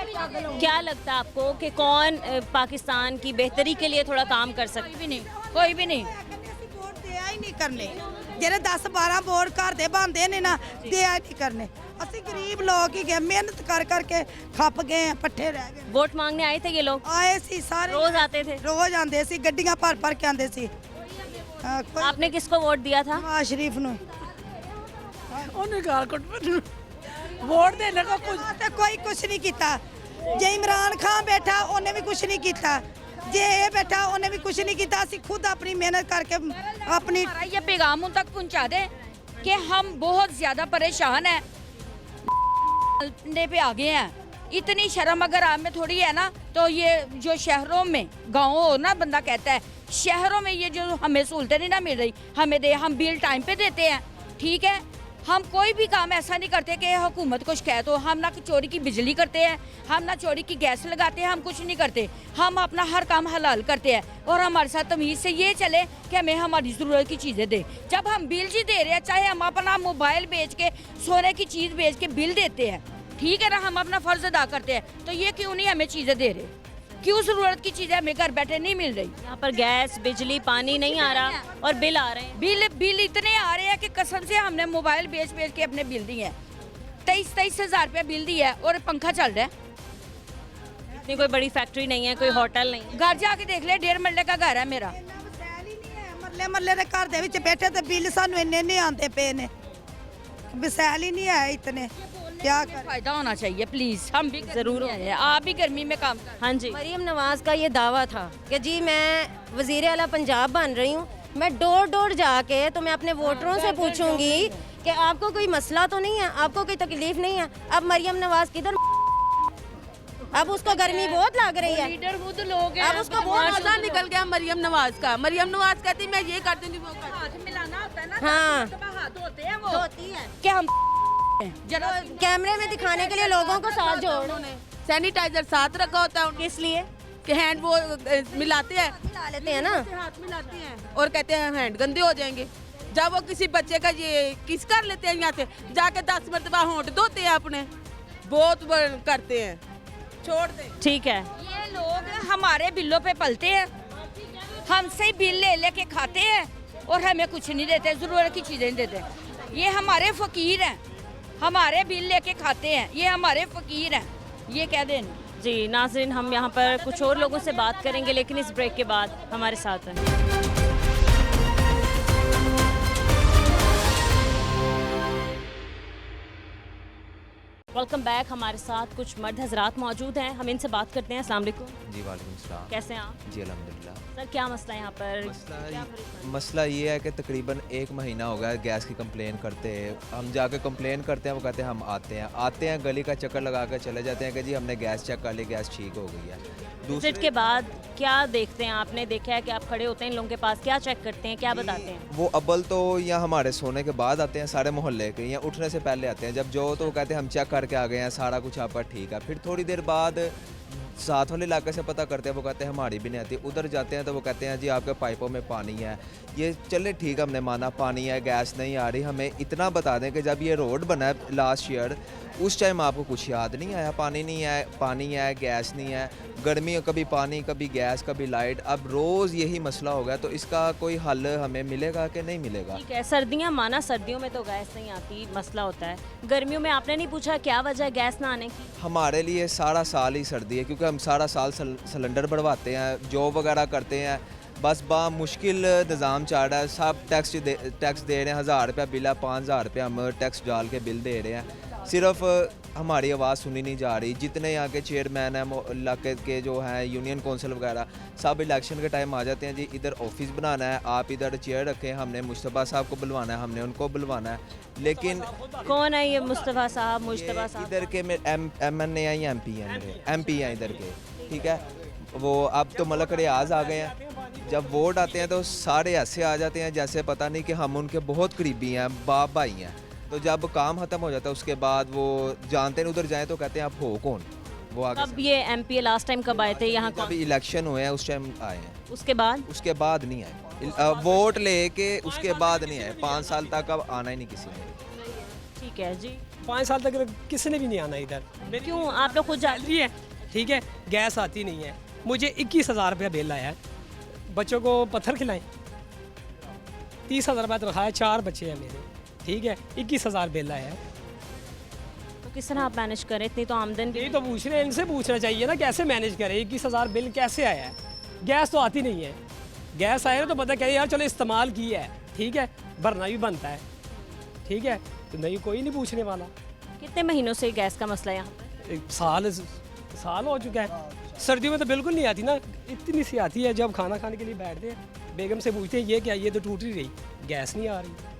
क्या लगता है आपको कि कौन पाकिस्तान की बेहतरी के लिए थोड़ा काम कर सकता है? कोई भी नहीं, कोई भी नहीं। ਅਸੀਂ ਵੋਟ ਦਿਆ ਹੀ ਨਹੀਂ ਕਰਨੇ, ਜਿਹੜੇ 10-12 ਵੋਟ ਘਰ ਦੇ ਬਣਦੇ ਨੇ ਨਾ, ਦਿਆ ਨਹੀਂ ਕਰਨੇ। ਅਸੀਂ ਗਰੀਬ ਲੋਕ ਹੀ ਗਏ, ਮਿਹਨਤ ਕਰ ਕਰਕੇ ਖੱਪ ਗਏ ਆ, ਪੱਠੇ ਰਹਿ ਗਏ। वोट मांगने आए थे ये लोग? ਆਏ ਸੀ ਸਾਰੇ, रोज आते थे? ਰੋਜ਼ ਆਉਂਦੇ ਸੀ, ਗੱਡੀਆਂ ਭਰ ਭਰ ਕੇ ਆਉਂਦੇ ਸੀ। आपने किसको वोट दिया था? ਨਵਾਜ਼ ਸ਼ਰੀਫ ਨੂੰ। ਉਹਨੇ ਗਾਲ ਕੱਢ ਮੈਨੂੰ ਵੋਟ ਦੇਣੇ ਕੋ ਕੁਝ ਤੇ ਕੋਈ ਕੁਛ ਨਹੀਂ ਕੀਤਾ। ਜੇ ਇਮਰਾਨ ਖਾਨ बैठा ਉਹਨੇ ਵੀ ਕੁਛ ਨਹੀਂ ਕੀਤਾ, ਜੇ ਇਹ बैठा ਉਹਨੇ भी कुछ नहीं ਕੀਤਾ। ਅਸੀਂ खुद अपनी मेहनत करके अपनी हमारा ये पैगाम उन तक पहुंचा दे कि हम बहुत ज्यादा परेशान हैं, पे आ गए हैं। इतनी शर्म अगर आप में थोड़ी है ना, तो ये जो शहरों में, गाँव हो ना, बंदा कहता है शहरों में ये जो हमें सहूलतें नहीं ना मिल रही, हमें दे, हम बिल टाइम पे देते हैं। ठीक है, हम कोई भी काम ऐसा नहीं करते कि हुकूमत को शिकायत हो। हम ना चोरी की बिजली करते हैं, हम ना चोरी की गैस लगाते हैं, हम कुछ नहीं करते। हम अपना हर काम हलाल करते हैं, और हमारे साथ तमीज़ से ये चले कि हमें हमारी ज़रूरत की चीज़ें दे। जब हम बिल जी दे रहे हैं, चाहे हम अपना मोबाइल बेच के, सोने की चीज़ बेच के बिल देते हैं, ठीक है ना, हम अपना फ़र्ज़ अदा करते हैं, तो ये क्यों नहीं हमें चीज़ें दे रहे? क्यों ज़रूरत की चीज़ें हमें घर बैठे नहीं मिल रही? यहाँ पर गैस, बिजली, पानी नहीं आ रहा और बिल आ रहे हैं। बिल इतने आ रहे हैं कि कसम से हमने मोबाइल बेच बेच के अपने बिल दिए हैं। 23 हज़ार रुपया बिल दिया है, और पंखा चल रहा है। इतनी कोई बड़ी फैक्ट्री नहीं है, कोई होटल नहीं है। घर जाके देख ले, 1.5 मरले का घर है मेरा। ਮਰਲੇ ਮਰਲੇ ਦੇ ਘਰ ਦੇ ਵਿੱਚ ਬੈਠੇ ਤੇ ਬਿੱਲ ਸਾਨੂੰ ਇੰਨੇ ਨਹੀਂ ਆਉਂਦੇ ਪਏ ਨੇ, ਵਿਸੈਲ ਹੀ ਨਹੀਂ ਹੈ ਇਤਨੇ। क्या करें? फायदा होना चाहिए प्लीज, हम भी जरूर हैं, आप भी गर्मी में काम कर। हाँ जी, मरीम नवाज का ये दावा था कि जी मैं वज़ीर आला पंजाब बन रही हूँ, मैं डोर डोर जाके तो मैं अपने वोटरों से पूछूंगी कि आपको कोई मसला तो नहीं है, आपको कोई तकलीफ नहीं है। अब मरियम नवाज किधर, अब उसको गर्मी बहुत लग रही है। लीडर खुद लोग हैं, अब उसको बहुत मसला निकल गया मरियम नवाज का। मरियम नवाज कहती मैं ये करती हूँ, वो करती हूँ। हाथ मिलाना होता है ना, हाँ, हाथ होते हैं वो, होती है कि हम जरा कैमरे में दिखाने के लिए लोगों को साथ जोड़ो। सैनिटाइजर साथ रखा होता है उनके, इसलिए कि हैंड वो मिलाते हैं, मिला लेते हैं ना, हाथ मिलाते हैं और कहते हैं हैंड गंदे हो जाएंगे। जब वो किसी बच्चे का ये किस कर लेते हैं, यहाँ से जाके 10 मरतबा होंठ धोते हैं अपने, बहुत करते हैं, छोड़ दे। ठीक है, ये लोग हमारे बिलों पे पलते हैं, हमसे ही बिल ले लेके खाते हैं, और हमें कुछ नहीं देते, ज़रूरत की चीज़ें नहीं देते। ये हमारे फ़कीर हैं, हमारे बिल लेके खाते हैं, ये हमारे फ़कीर हैं, ये कह दें। जी नाज़रीन, हम यहाँ पर कुछ और लोगों से बात करेंगे, लेकिन इस ब्रेक के बाद हमारे साथ हैं। Welcome back. हमारे साथ कुछ मर्द हजरात मौजूद हैं, हम इनसे बात करते हैं। अस्सलाम वालेकुम जी वालेकुम सलाम। कैसे हैं आप? जी अल्हम्दुलिल्लाह। सर क्या मसला है यहाँ पर? क्या परेशानी? मसला ये है कि तकरीबन 1 महीना हो गया गैस की कंप्लेन करते हैं। हम जाके कंप्लेन करते हैं, वो कहते हैं हम आते हैं गली का चक्कर लगा कर चले जाते हैं कि जी हमने गैस चेक कर ली, गैस ठीक हो गई है। विजिट के बाद क्या देखते हैं? आपने देखा है कि आप खड़े होते हैं इन लोगों के पास, क्या चेक करते हैं, क्या बताते हैं? वो अव्वल तो या हमारे सोने के बाद आते हैं सारे मोहल्ले के, या उठने से पहले आते हैं। जब जो तो वो कहते हैं हम चेक करके आ गए हैं, सारा कुछ आपका ठीक है। फिर थोड़ी देर बाद साथ वाले इलाके से पता करते हैं, वो कहते हैं हमारी भी नहीं आती। उधर जाते हैं तो वो कहते हैं जी आपके पाइपों में पानी है। ये चले ठीक है, हमने माना पानी है, गैस नहीं आ रही। हमें इतना बता दें कि जब ये रोड बना है लास्ट ईयर, उस टाइम आपको कुछ याद नहीं आया, पानी नहीं है, पानी है, गैस नहीं है। गर्मी कभी पानी, कभी गैस, कभी लाइट। अब रोज़ यही मसला हो गया, तो इसका कोई हल हमें मिलेगा कि नहीं मिलेगा? ठीक है, सर्दियाँ माना, सर्दियों में तो गैस नहीं आती, मसला होता है। गर्मियों में आपने नहीं पूछा क्या वजह है गैस ना आने की? हमारे लिए सारा साल ही सर्दी है, क्योंकि हम सारा साल सिलेंडर बढ़वाते हैं, जॉब वगैरह करते हैं। बस बा मुश्किल निज़ाम चल रहा है। सब टैक्स दे रहे हैं, 1000 रुपया बिल है, 5000 रुपया हम टैक्स डाल के बिल दे रहे हैं। सिर्फ हमारी आवाज़ सुनी नहीं जा रही। जितने यहाँ के चेयरमैन हैं इलाके के, जो हैं यूनियन कौंसिल वगैरह, सब इलेक्शन के टाइम आ जाते हैं जी इधर ऑफिस बनाना है, आप इधर चेयर रखें, हमने मुस्तफ़ा साहब को बुलवाना है, हमने उनको बुलवाना है। लेकिन कौन है ये मुस्तफ़ा साहब, मुस्तफ़ा साहब? इधर के MNA हैं या MP हैं, MP हैं इधर के, ठीक है। वो अब तो मलक रियाज आ गए हैं। जब वोट आते हैं तो सारे ऐसे आ जाते हैं जैसे पता नहीं कि हम उनके बहुत करीबी हैं, बाप भाई हैं। तो जब काम ख़त्म हो जाता है उसके बाद वो जानते हैं उधर जाएं तो कहते हैं आप हो कौन। वो आगे अब ये MP लास्ट टाइम कब आए थे यहाँ? अभी इलेक्शन हुए हैं उस टाइम आए हैं, उसके बाद नहीं आए। वोट लेके उसके बाद नहीं आए। 5 साल तक अब आना ही नहीं किसी ने। ठीक है जी। 5 साल तक किसी ने भी नहीं आना इधर। क्यों? आप लोग खुद सैलरी है, ठीक है, गैस आती नहीं है। मुझे 21,000 रुपया बिल आया है, बच्चों को पत्थर खिलाएं। 30,000 रुपया तनख्वाह है, 4 बच्चे हैं मेरे, ठीक है, 21,000 बिल आया है। तो किस तरह आप मैनेज करें? इतनी तो आमदन भी यही तो पूछ रहे हैं, इनसे पूछना चाहिए ना कैसे मैनेज करें। 21,000 बिल कैसे आया है? गैस तो आती नहीं है। गैस आया तो पता कहे यार चलो इस्तेमाल की है, ठीक है, भरना भी बनता है, ठीक है, तो नहीं कोई नहीं पूछने वाला। कितने महीनों से गैस का मसला है यहाँ पर? 1 साल हो चुका है। सर्दियों में तो बिल्कुल नहीं आती ना, इतनी सी आती है। जब खाना खाने के लिए बैठते हैं बेगम से पूछते हैं ये क्या, ये तो टूट ही रही, गैस नहीं आ रही।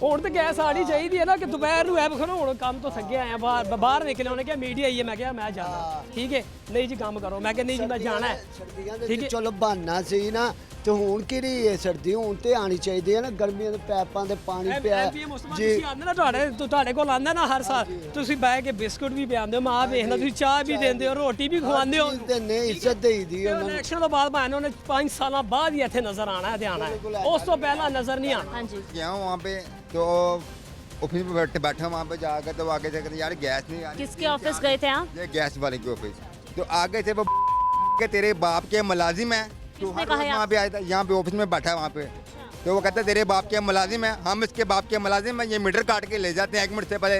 ਹੁਣ ਤਾਂ ਗੈਸ ਆਣੀ ਚਾਹੀਦੀ ਹੈ ਨਾ ਕਿ ਦੁਪਹਿਰ ਨੂੰ ਐ ਬਖਰੋ ਹੁਣ ਕੰਮ ਤੋਂ ਥੱਕੇ ਆਏ ਆ ਬਾਹਰ ਨਿਕਲੇ ਉਹਨੇ ਕਿਹਾ ਮੀਡੀਆ ਆਈ ਹੈ ਮੈਂ ਕਿਹਾ ਮੈਂ ਜਾਣਾ ਠੀਕ ਹੈ ਨਹੀਂ ਜੀ ਕੰਮ ਕਰੋ ਮੈਂ ਕਿਹਾ ਨਹੀਂ ਜੀ ਮੈਂ ਜਾਣਾ ਹੈ ਠੀਕ ਹੈ ਚਲੋ ਬਹਾਨਾ ਸੀ ਨਾ ਤੇ ਹੁਣ ਕਿਹੜੀ ਹੈ ਸਰਦੀ ਹੁਣ ਤੇ ਆਣੀ ਚਾਹੀਦੀ ਹੈ ਨਾ ਗਰਮੀਆਂ ਦੇ ਪੈਪਾਂ ਦੇ ਪਾਣੀ ਪਿਆ ਜੀ ਆਂਦੇ ਨਾ ਤੁਹਾਡੇ ਕੋਲ ਆਂਦਾ ਨਾ ਹਰ ਸਾਲ ਤੁਸੀਂ ਬਹਿ ਕੇ ਬਿਸਕੁਟ ਵੀ ਪਿਆਉਂਦੇ ਹੋ ਮਾਂ ਵੇਖਣਾ ਤੁਸੀਂ ਚਾਹ ਵੀ ਦਿੰਦੇ ਹੋ ਰੋਟੀ ਵੀ ਖਵਾਉਂਦੇ ਹੋ ਤੇ ਨਹੀਂ ਇੱਜ਼ਤ ਦੇਈਦੀ ਉਹਨਾਂ ਨੂੰ ਇਲੈਕਸ਼ਨ ਤੋਂ ਬਾਅਦ ਭਾਵੇਂ ਉਹਨੇ 5 ਸਾਲਾਂ ਬਾਅਦ ਹੀ ਇੱਥੇ ਨਜ਼ਰ ਆਣਾ ਤੇ ਆਣਾ ਉਸ ਤੋਂ ਪਹਿਲਾਂ नजर नहीं आना। हाँ जी गया हूँ वहाँ पे तो ऑफिस में बैठा वहाँ पे जाकर तो आगे से यार गैस नहीं आ रही। किसके ऑफिस गए थे आप? ये गैस वाले के ऑफिस। तो आगे से वो के तेरे बाप के मुलाजिम है तो वहाँ पे आया था यहाँ पे ऑफिस में बैठा है वहाँ पे तो वो कहता है तेरे बाप के मुलाजिम है हम इसके बाप के मुलाजिम है ये मीटर काट के ले जाते हैं 1 मिनट से पहले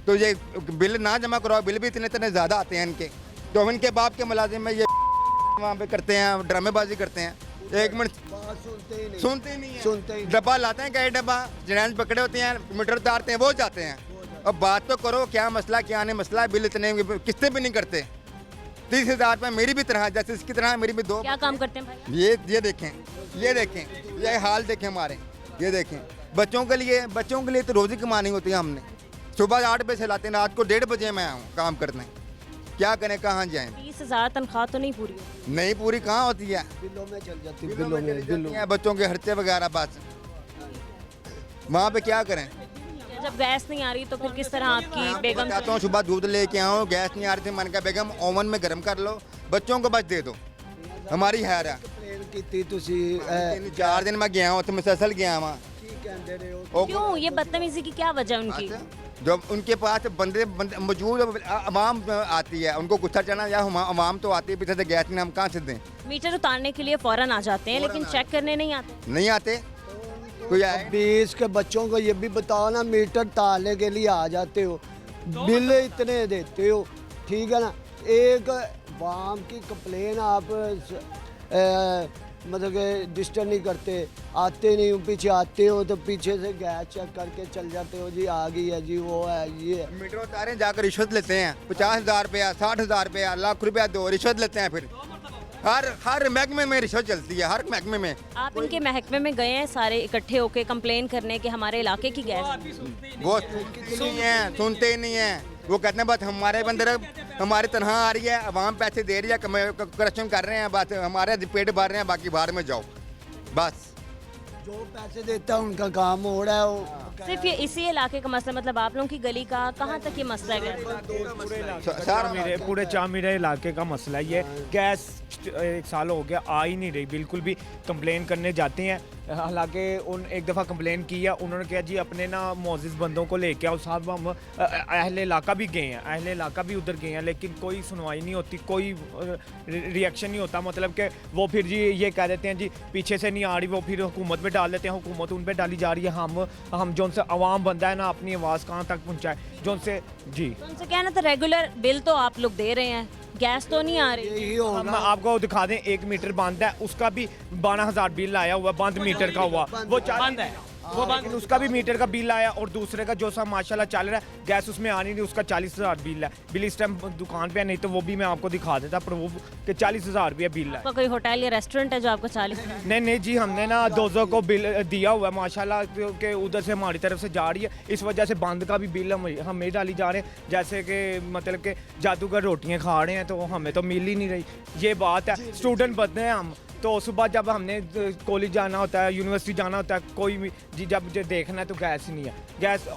तो ये बिल ना जमा कराओ बिल भी इतने ज़्यादा आते हैं इनके तो इनके बाप के मुलाजिम है ये वहाँ पे करते हैं ड्रामेबाजी करते हैं 1 मिनट सुनते नहीं डब्बा लाते हैं कई डब्बा जनाज पकड़े होते हैं मीटर उतारते हैं वो जाते हैं अब बात तो करो क्या मसला क्या नहीं मसला बिल इतने किस्तें भी नहीं करते 30,000 रुपये मेरी भी तरह जैसे इसकी तरह मेरी भी 2 क्या काम करते हैं भाई? ये देखें ये हाल देखें हमारे ये देखें बच्चों के लिए तो रोज़ी कमानी होती है हमने सुबह 8 बजे से लाते हैं रात को 1:30 बजे मैं आऊँ काम करने क्या करें कहाँ जाएं 30,000 तनख्वाह तो नहीं पूरी होती? नहीं पूरी कहाँ होती है बिलों में चल जाती बिलों में बच्चों के खर्चे वगैरह बस वहाँ पे क्या करें जब गैस नहीं आ रही तो फिर किस तरह आपकी बेगम? चाहता हूँ सुबह दूध लेके आऊँ गैस नहीं आ रही थी मैंने कहा बेगम ओवन में गर्म कर लो बच्चों को बस दे दो हमारी हैर है 4 दिन मैं गया हूँ तो मुसलसल गया वहाँ क्यों ये बदतमीजी की क्या वजह उनकी? जब उनके पास बंदे मौजूद आवाम आती है उनको गुस्सा चढ़ना या आवाम तो आती है पीछे से गैस नहीं हम कहाँ से दें मीटर उतारने के लिए फौरन आ जाते हैं लेकिन चेक करने नहीं आते कोई 20 के बच्चों को ये भी बताओ ना मीटर तालने के लिए आ जाते हो बिल इतने देते हो ठीक है ना एक आवाम की कंप्लेन आप मतलब कि डिस्टर्ब नहीं करते। आते नहीं हो, पीछे आते हो तो पीछे से गैस चेक करके चल जाते हो, जी आ गई है जी, वो है ये है। मीटर उतारे जाकर रिश्वत लेते हैं, 50,000 रुपया, 60,000 रुपया, लाख रुपया दो, रिश्वत लेते हैं। फिर हर महकमे में रिश्वत चलती है, हर महकमे में। आप इनके महकमे में गए हैं सारे इकट्ठे होके कंप्लेन करने कि हमारे इलाके की गैस वो सुनते ही नहीं है। वो कहते हैं बस हमारे बंदर हमारी तनख्वाह आ रही है, अवाम पैसे दे रही है, करप्शन कर रहे हैं, बस हमारे पेट भर रहे हैं, बाकी बाहर में जाओ बस। जो पैसे देता है उनका काम हो रहा है। वो सिर्फ ये इसी इलाके का मसला, मतलब आप लोगों की गली का कहाँ तक ये मसला है? पूरे चामीरे इलाके का मसला ये गैस 1 साल हो गया आ ही नहीं रही बिल्कुल भी। कंप्लेन करने जाते हैं, हालांकि उन एक दफ़ा कंप्लेन किया, उन्होंने कहा जी अपने ना मोअज़्ज़िज़ बंदों को लेके आओ। साहब हम अहले इलाका भी गए हैं, अहले इलाका भी उधर गए हैं, लेकिन कोई सुनवाई नहीं होती, कोई रिएक्शन नहीं होता। मतलब कि वो फिर जी ये कह देते हैं जी पीछे से नहीं आ रही, वो फिर हुकूमत पे डाल देते हैं, हुकूमत उन पे डाली जा रही है। हम जो उनसे अवाम बंदा है ना अपनी आवाज़ कहाँ तक पहुँचाए, जो उनसे जी उनसे कहना तो रेगुलर बिल तो आप लोग दे रहे हैं, गैस तो नहीं आ रही। हम आपको दिखा दें, 1 मीटर बंद है, उसका भी 12,000 बिल आया हुआ, बंद मीटर का हुआ, वो बंद है वो बंद, उसका भी मीटर का बिल आया। और दूसरे का जो सा माशाल्लाह चल रहा है, गैस उसमें आनी नहीं, उसका 40,000 बिल है। बिल इस टाइम दुकान पे है, नहीं तो वो भी मैं आपको दिखा देता प्रूफ कि 40,000 रुपया बिल है। आपका कोई होटल या रेस्टोरेंट है जो आपको 40? नहीं जी, हमने ना 200 को बिल दिया हुआ है माशाल्लाह, कि उधर से हमारी तरफ से जा रही है, इस वजह से बंद का भी बिल हमें डाली जा रहे हैं। जैसे कि मतलब कि जादूगर रोटियाँ खा रहे हैं तो हमें तो मिल ही नहीं रही, ये बात है। स्टूडेंट बनते हैं हम, तो सुबह जब हमने कॉलेज जाना होता है, यूनिवर्सिटी जाना होता है, कोई भी जी जब देखना है तो गैस ही नहीं है। गैस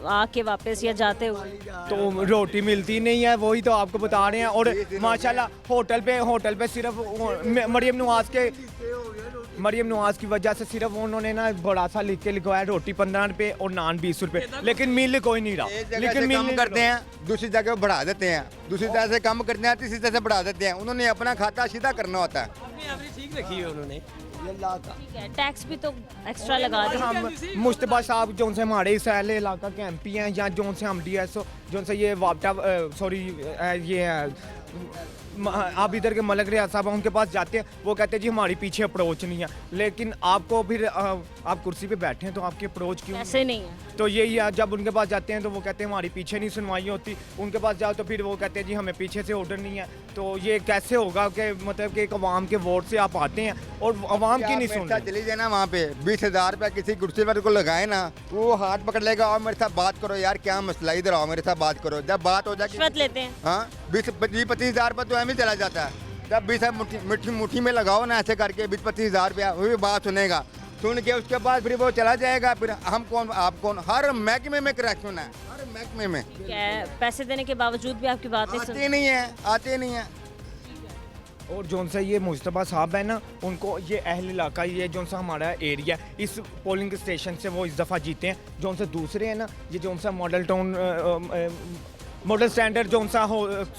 आके वापस या जाते हुए तो रोटी मिलती नहीं है, वही तो आपको बता रहे हैं। और माशाल्लाह होटल पे सिर्फ मरियम नवाज की वजह से सिर्फ उन्होंने ना बड़ा सा लिख के लिखवाया रोटी 15 रुपये और नान 20 रुपये, लेकिन मिल कोई नहीं रहा। लेकिन कम करते हैं, दूसरी जगह बढ़ा देते हैं, दूसरी तरह से कम करते हैं, तीसरी तरह से बढ़ा देते हैं। उन्होंने अपना खाता सीधा करना होता है। ठीक रखी है उन्होंने, टैक्स भी तो एक्स्ट्रा लगा दें। हम मुश्तबा साहब जो से हमारे इस अहले इलाका के MP हैं, या जो से हम DSO जो से ये वापटा सॉरी ये आप इधर के मलक रियाज साहब उनके पास जाते हैं, वो कहते हैं जी हमारी पीछे अप्रोच नहीं है। लेकिन आपको फिर आप कुर्सी पे बैठे हैं तो आपकी अप्रोच क्यों ऐसे नहीं है? तो यही है, जब उनके पास जाते हैं तो वो कहते हैं हमारी पीछे नहीं सुनवाई होती, उनके पास जाओ तो फिर वो कहते हैं जी हमें पीछे से ऑर्डर नहीं है। तो ये कैसे होगा कि मतलब कि एक अवाम के वोट से आप आते हैं और अवाम की नहीं सुन रहे। चली जाए ना वहाँ पे 20,000 रुपया किसी कुर्सी पर को लगाए ना, वो हाथ पकड़ लेगा और मेरे साथ बात करो यार, क्या मसला, इधर आओ मेरे साथ बात करो। जब बात हो जाए लेते हैं, हाँ 20-25,000 रुपया तो एम ही चला जाता है। जब 20 मुट्ठी में लगाओ ना ऐसे करके 20-25,000 रुपया, वो भी बात सुनेगा, सुन के उसके बाद फिर वो चला जाएगा। फिर हम कौन आप कौन, हर महकमे में करप्शन है, हर महकमे में। पैसे देने के बावजूद भी आपकी बात आते नहीं है। और जो सा ये मुश्तबा साहब है ना, उनको ये अहल इलाका, ये जो सा हमारा एरिया, इस पोलिंग स्टेशन से वो इस दफ़ा जीते हैं। जो से दूसरे हैं ना, ये जो सा मॉडल टाउन मॉडल स्टैंडर्ड जो सा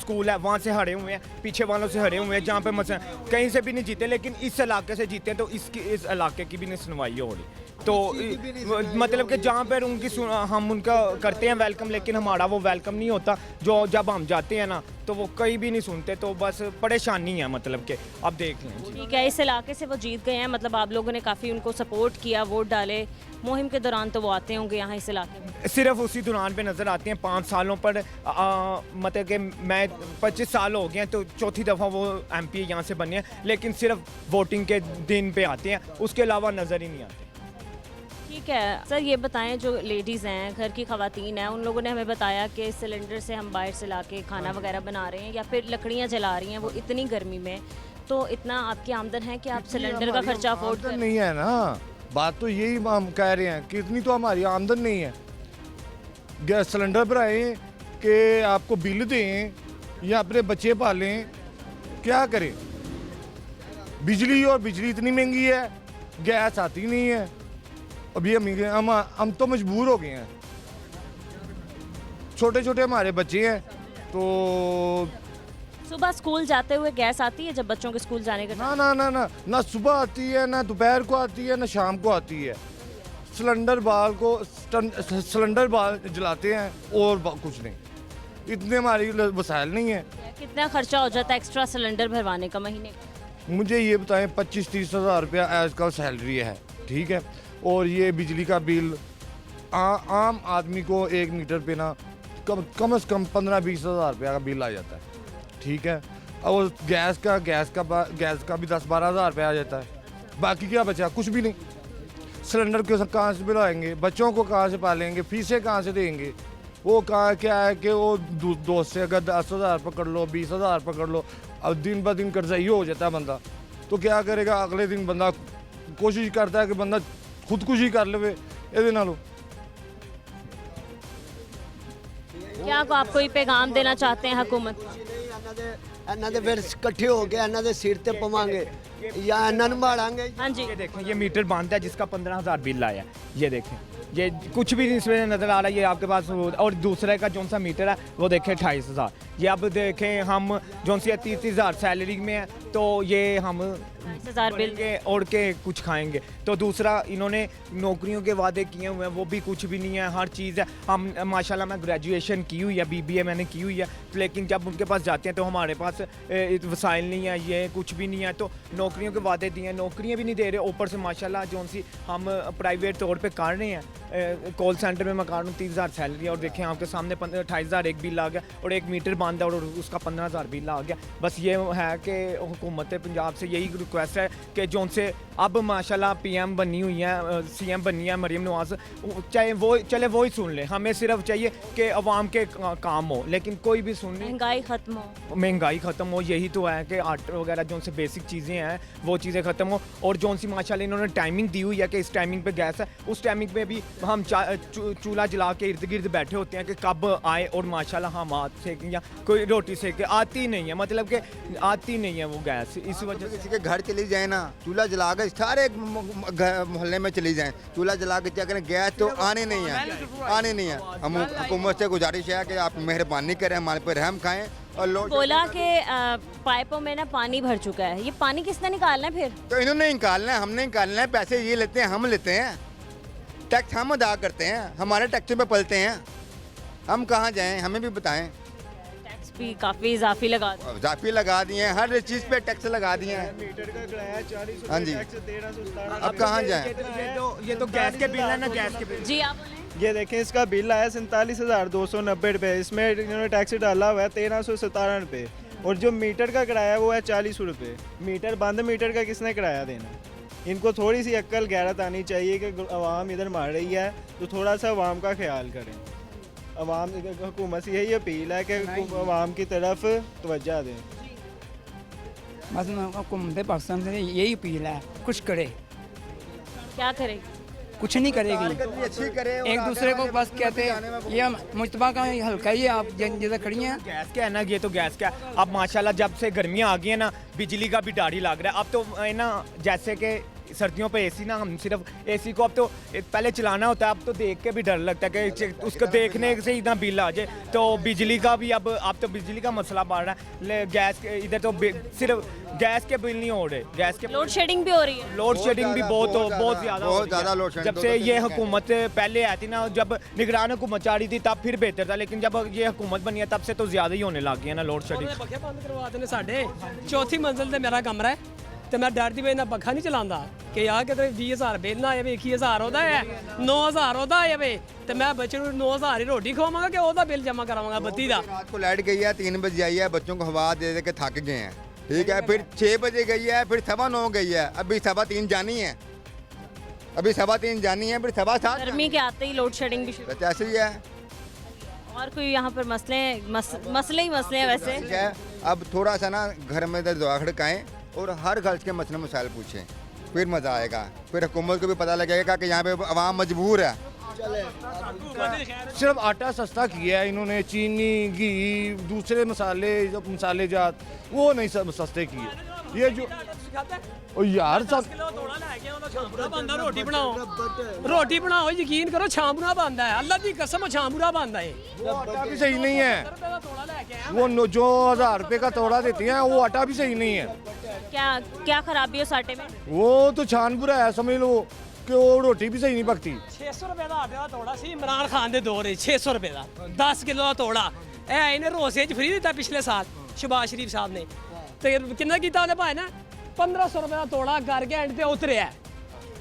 स्कूल है, वहाँ से हरे हुए हैं, पीछे वालों से हरे हुए हैं, जहाँ पे मसला कहीं से भी नहीं जीते, लेकिन इस इलाके से जीते हैं। तो इस इलाके की भी नहीं सुनवाई हो रही। तो मतलब कि जहाँ पर उनकी हम उनका करते हैं वेलकम, लेकिन हमारा वो वेलकम नहीं होता। जो जब हम जाते हैं ना तो वो कहीं भी नहीं सुनते, तो बस परेशानी है। मतलब कि आप देख लें। ठीक है, इस इलाके से वो जीत गए हैं, मतलब आप लोगों ने काफ़ी उनको सपोर्ट किया, वोट डाले। मुहिम के दौरान तो वो आते होंगे यहाँ इस इलाके में? सिर्फ उसी दौरान पे नज़र आते हैं। 5 सालों पर मतलब कि मैं 25 साल हो गए हैं, तो चौथी दफ़ा वो MP यहाँ से बने हैं, लेकिन सिर्फ वोटिंग के दिन पे आते हैं, उसके अलावा नज़र ही नहीं आते। ठीक है सर, ये बताएं जो लेडीज़ हैं, घर की ख़वातीन हैं, उन लोगों ने हमें बताया कि सिलेंडर से हम बाहर से ला के खाना वगैरह बना रहे हैं या फिर लकड़ियाँ जला रही हैं, वो इतनी गर्मी में, तो इतना आपकी आमदन है कि आप सिलेंडर का खर्चा अफोर्ड कर? नहीं है ना, बात तो यही हम कह रहे हैं कि इतनी तो हमारी आमदन नहीं है। गैस सिलेंडर पर आए कि आपको बिल दें या अपने बच्चे पालें, क्या करें? बिजली इतनी महंगी है, गैस आती नहीं है। अभी हम तो मजबूर हो गए हैं, छोटे छोटे हमारे बच्चे हैं। तो सुबह स्कूल जाते हुए गैस आती है जब बच्चों के स्कूल जाने का? ना सुबह आती है, ना दोपहर को आती है, ना शाम को आती है। सिलेंडर बाल जलाते हैं और कुछ नहीं, इतने हमारी वसाइल नहीं है। कितना खर्चा हो जाता है एक्स्ट्रा सिलेंडर भरवाने का महीने का? मुझे ये बताएं 25-30 हज़ार रुपया आजकल सैलरी है, ठीक है, और ये बिजली का बिल आम आदमी को 1 मीटर पे ना कम से कम 15-20 हज़ार रुपया का बिल आ जाता है, ठीक है, और गैस का भी 10-12 हज़ार रुपया आ जाता है। बाकी क्या बचा? कुछ भी नहीं। सिलेंडर को कहाँ से बिलाएंगे, बच्चों को कहाँ से पालेंगे, फीसें कहाँ से देंगे? वो कहाँ क्या है कि वो दोस्त से अगर 10 हज़ार पकड़ लो, 20 हज़ार पकड़ लो, अब दिन ब दिन कर्जा ही हो जाता है बंदा, तो क्या करेगा? अगले दिन बंदा कोशिश करता है कि बंदा खुदकुशी कर ले ये ना लो। क्या आप कोई पैगाम देना चाहते हैं हुकूमत? ਇਹਨਾਂ ਦੇ ਫਿਰ ਇਕੱਠੇ ਹੋ ਕੇ ਇਹਨਾਂ ਦੇ ਸਿਰ ਤੇ ਪਵਾਂਗੇ या ਇਹਨਾਂ ਨੂੰ ਮਾਰਾਂਗੇ। हाँ जी, ये देखें, ये मीटर बांधता है जिसका 15,000 बिल आया, ये देखें, ये कुछ भी नहीं इसमें नज़र आ रहा है। ये आपके पास और दूसरे का जो सा मीटर है वो देखें 28,000। ये अब देखें हम जो सी 30,000 सैलरी में है, तो ये हम 22,000 बिल के ओढ़ के कुछ खाएंगे। तो दूसरा इन्होंने नौकरियों के वादे किए हुए हैं, वो भी कुछ भी नहीं है। हर चीज़ है, हम माशाल्लाह मैं ग्रेजुएशन की हुई है, BBA मैंने की हुई है, लेकिन जब उनके पास जाते हैं तो हमारे पास वसाइल नहीं है, ये कुछ भी नहीं है। तो नौकरियों के वादे दिए हैं, नौकरियाँ भी नहीं दे रहे। ऊपर से माशाल्लाह जो सी हम प्राइवेट तौर पे कर रहे हैं, कॉल सेंटर में मैं कर रहा हूँ, 30,000 सैलरी है, और देखें आपके सामने 28,000 एक बिल आ गया, और 1 मीटर बांधा और उसका 15,000 बिल आ गया। बस ये है कि हुकूमत पंजाब से यही रिक्वेस्ट है कि जो से अब माशाल्लाह PM बनी हुई है, CM बनी है मरीम नवाज, चाहे वो चले वो ही सुन ले। हमें सिर्फ चाहिए कि अवाम के काम हो, लेकिन कोई भी सुन ले, महंगाई ख़त्म हो, महंगाई ख़त्म हो। यही तो है कि आटा वगैरह जो से बेसिक चीज़ें हैं वो चीज़ें ख़त्म हो। और जो सी माशाल्लाह इन्होंने टाइमिंग दी हुई है कि इस टाइमिंग पे गैस है, उस टाइमिंग पे भी हम चूल्हा जला के इर्द गिर्द बैठे होते हैं कि कब आए, और माशाल्लाह हम हाथ सेकें या कोई रोटी सेके, आती नहीं है, मतलब कि आती नहीं है वो गैस। इस वजह से किसी के घर चली जाए ना, चूल्हा जला के सारे मोहल्ले में चली जाएं, चूल्हा जला के क्या करें, गैस तो आने नहीं है। हम हुकूमत से गुजारिश है कि आप मेहरबानी करें, हमारे पर रहम खाएं। और लोग बोला कि पाइपों में ना पानी भर चुका है, ये पानी किसने निकालना है फिर? तो इन्होंने निकालना है, हमने निकालना है। पैसे ये लेते हैं, हम लेते हैं, टैक्स हम अदा करते हैं, हमारे टैक्स पे पलते हैं। हम कहाँ जाएं, हमें भी बताएं। टैक्स भी काफ़ी इजाफी लगा दिए हैं, हर चीज़ पे टैक्स लगा दिए हैं। मीटर का किराया 40, हाँ जी, टैक्स 1317। अब कहाँ जाएं? ये तो गैस के बिल है ना, गैस के बिल। जी आप बोलें। ये देखें, इसका बिल आया 47,290 रुपये, इसमें इन्होंने टैक्स डाला हुआ है 1317 रुपये, और जो मीटर का किराया वो है 40 रुपये। मीटर बंद मीटर का किसने किराया देना? इनको थोड़ी सी अक्ल गैरत आनी चाहिए कि आवाम इधर मार रही है, तो थोड़ा सा आवाम का ख्याल करें। आवाम हुकूमत से यही अपील है कि आवाम की तरफ तवज्जो दें। बस हुकूमत पाकिस्तान से यही अपील है, कुछ करे। क्या करेगी? कुछ नहीं करेगी, अच्छी करे। एक दूसरे को बस कहते हैं ये मुश्तबा का हल्का ही है, आप जैसे खड़ी हैं। गैस क्या है ना, ये तो गैस क्या है। अब माशाल्लाह जब से गर्मियाँ आ गई हैं ना, बिजली का भी डर ही लग रहा है। अब तो है ना, जैसे कि सर्दियों पे AC ना, हम सिर्फ AC को अब तो पहले चलाना होता है, अब तो देख के भी डर लगता है कि उसको देखने से इतना बिल आ जाए। तो बिजली का भी अब तो बिजली का मसला बढ़ रहा है। गैस इधर तो सिर्फ गैस के बिल नहीं हो रहे, गैस के लोड शेडिंग भी हो रही है। लोड शेडिंग भी बहुत ज़्यादा लोड शेडिंग। जब से ये हुकूमत पहले आई थी ना, जब निगरान हुकूमत आ रही थी तब फिर बेहतर था, लेकिन जब ये हुकूमत बनी है तब से तो ज़्यादा ही होने लग गई है ना लोड शेडिंग। पखे बंद करवा देने साढ़े 4थी मंजिल ते मेरा कमरा है, तो मैं डर दी वजह पखा नहीं चलाता कि यार कितने 20,000 बिल ना आए, 21,000 होता है, 9,000 होता है, तो मैं बच्चे को 9,000 ही रोटी खवावांगा कि ओदा बिल जमा करावांगा बत्ती का। रात को लाइट गई है, 3 बजे आई है, बच्चों को हवा दे दे के थक गए हैं, ठीक है। फिर 6 बजे गई है, फिर 9:15 गई है, अभी 3:15 जानी है, फिर 7:15 गर्मी के आते ही लोड शेडिंग भी शुरू। ऐसे ही है। और कोई यहाँ पर मसले हैं वैसे। अब थोड़ा सा ना घर में दुआ खड़काएं और हर घर के मसले मसाइल पूछें, फिर मज़ा आएगा। फिर हुकूमत को भी पता लगेगा कि यहाँ पे आवाम मजबूर है। सिर्फ आटा सस्ता किया है इन्होंने, चीनी घी दूसरे मसाले जात वो नहीं सब सस्ते किए। ये जो ओ यार सब रोटी बनाओ, यकीन करो छांबुरा बनता है, अल्लाह की कसम छांबुरा बनता है। वो आटा भी सही नहीं है, वो जो 1000 रुपये का तोड़ा देती हैं वो आटा भी सही नहीं है। क्या खराबी हो साटे में? वो तो छानपुरा है, समझ लो कि वो रोटी भी सही नहीं पकती। 600 रुपये का आटे का तोड़ा सी इमरान खान के दौर 600 रुपये का 10 किलो का तोड़ा इन्हें रोजे च फ्री दिता पिछले साल शहबाज शरीफ साहब ने। तो किन्ना किया उन्हें भाई ना 1500 रुपए का तोड़ा करके एंड ते उतरिया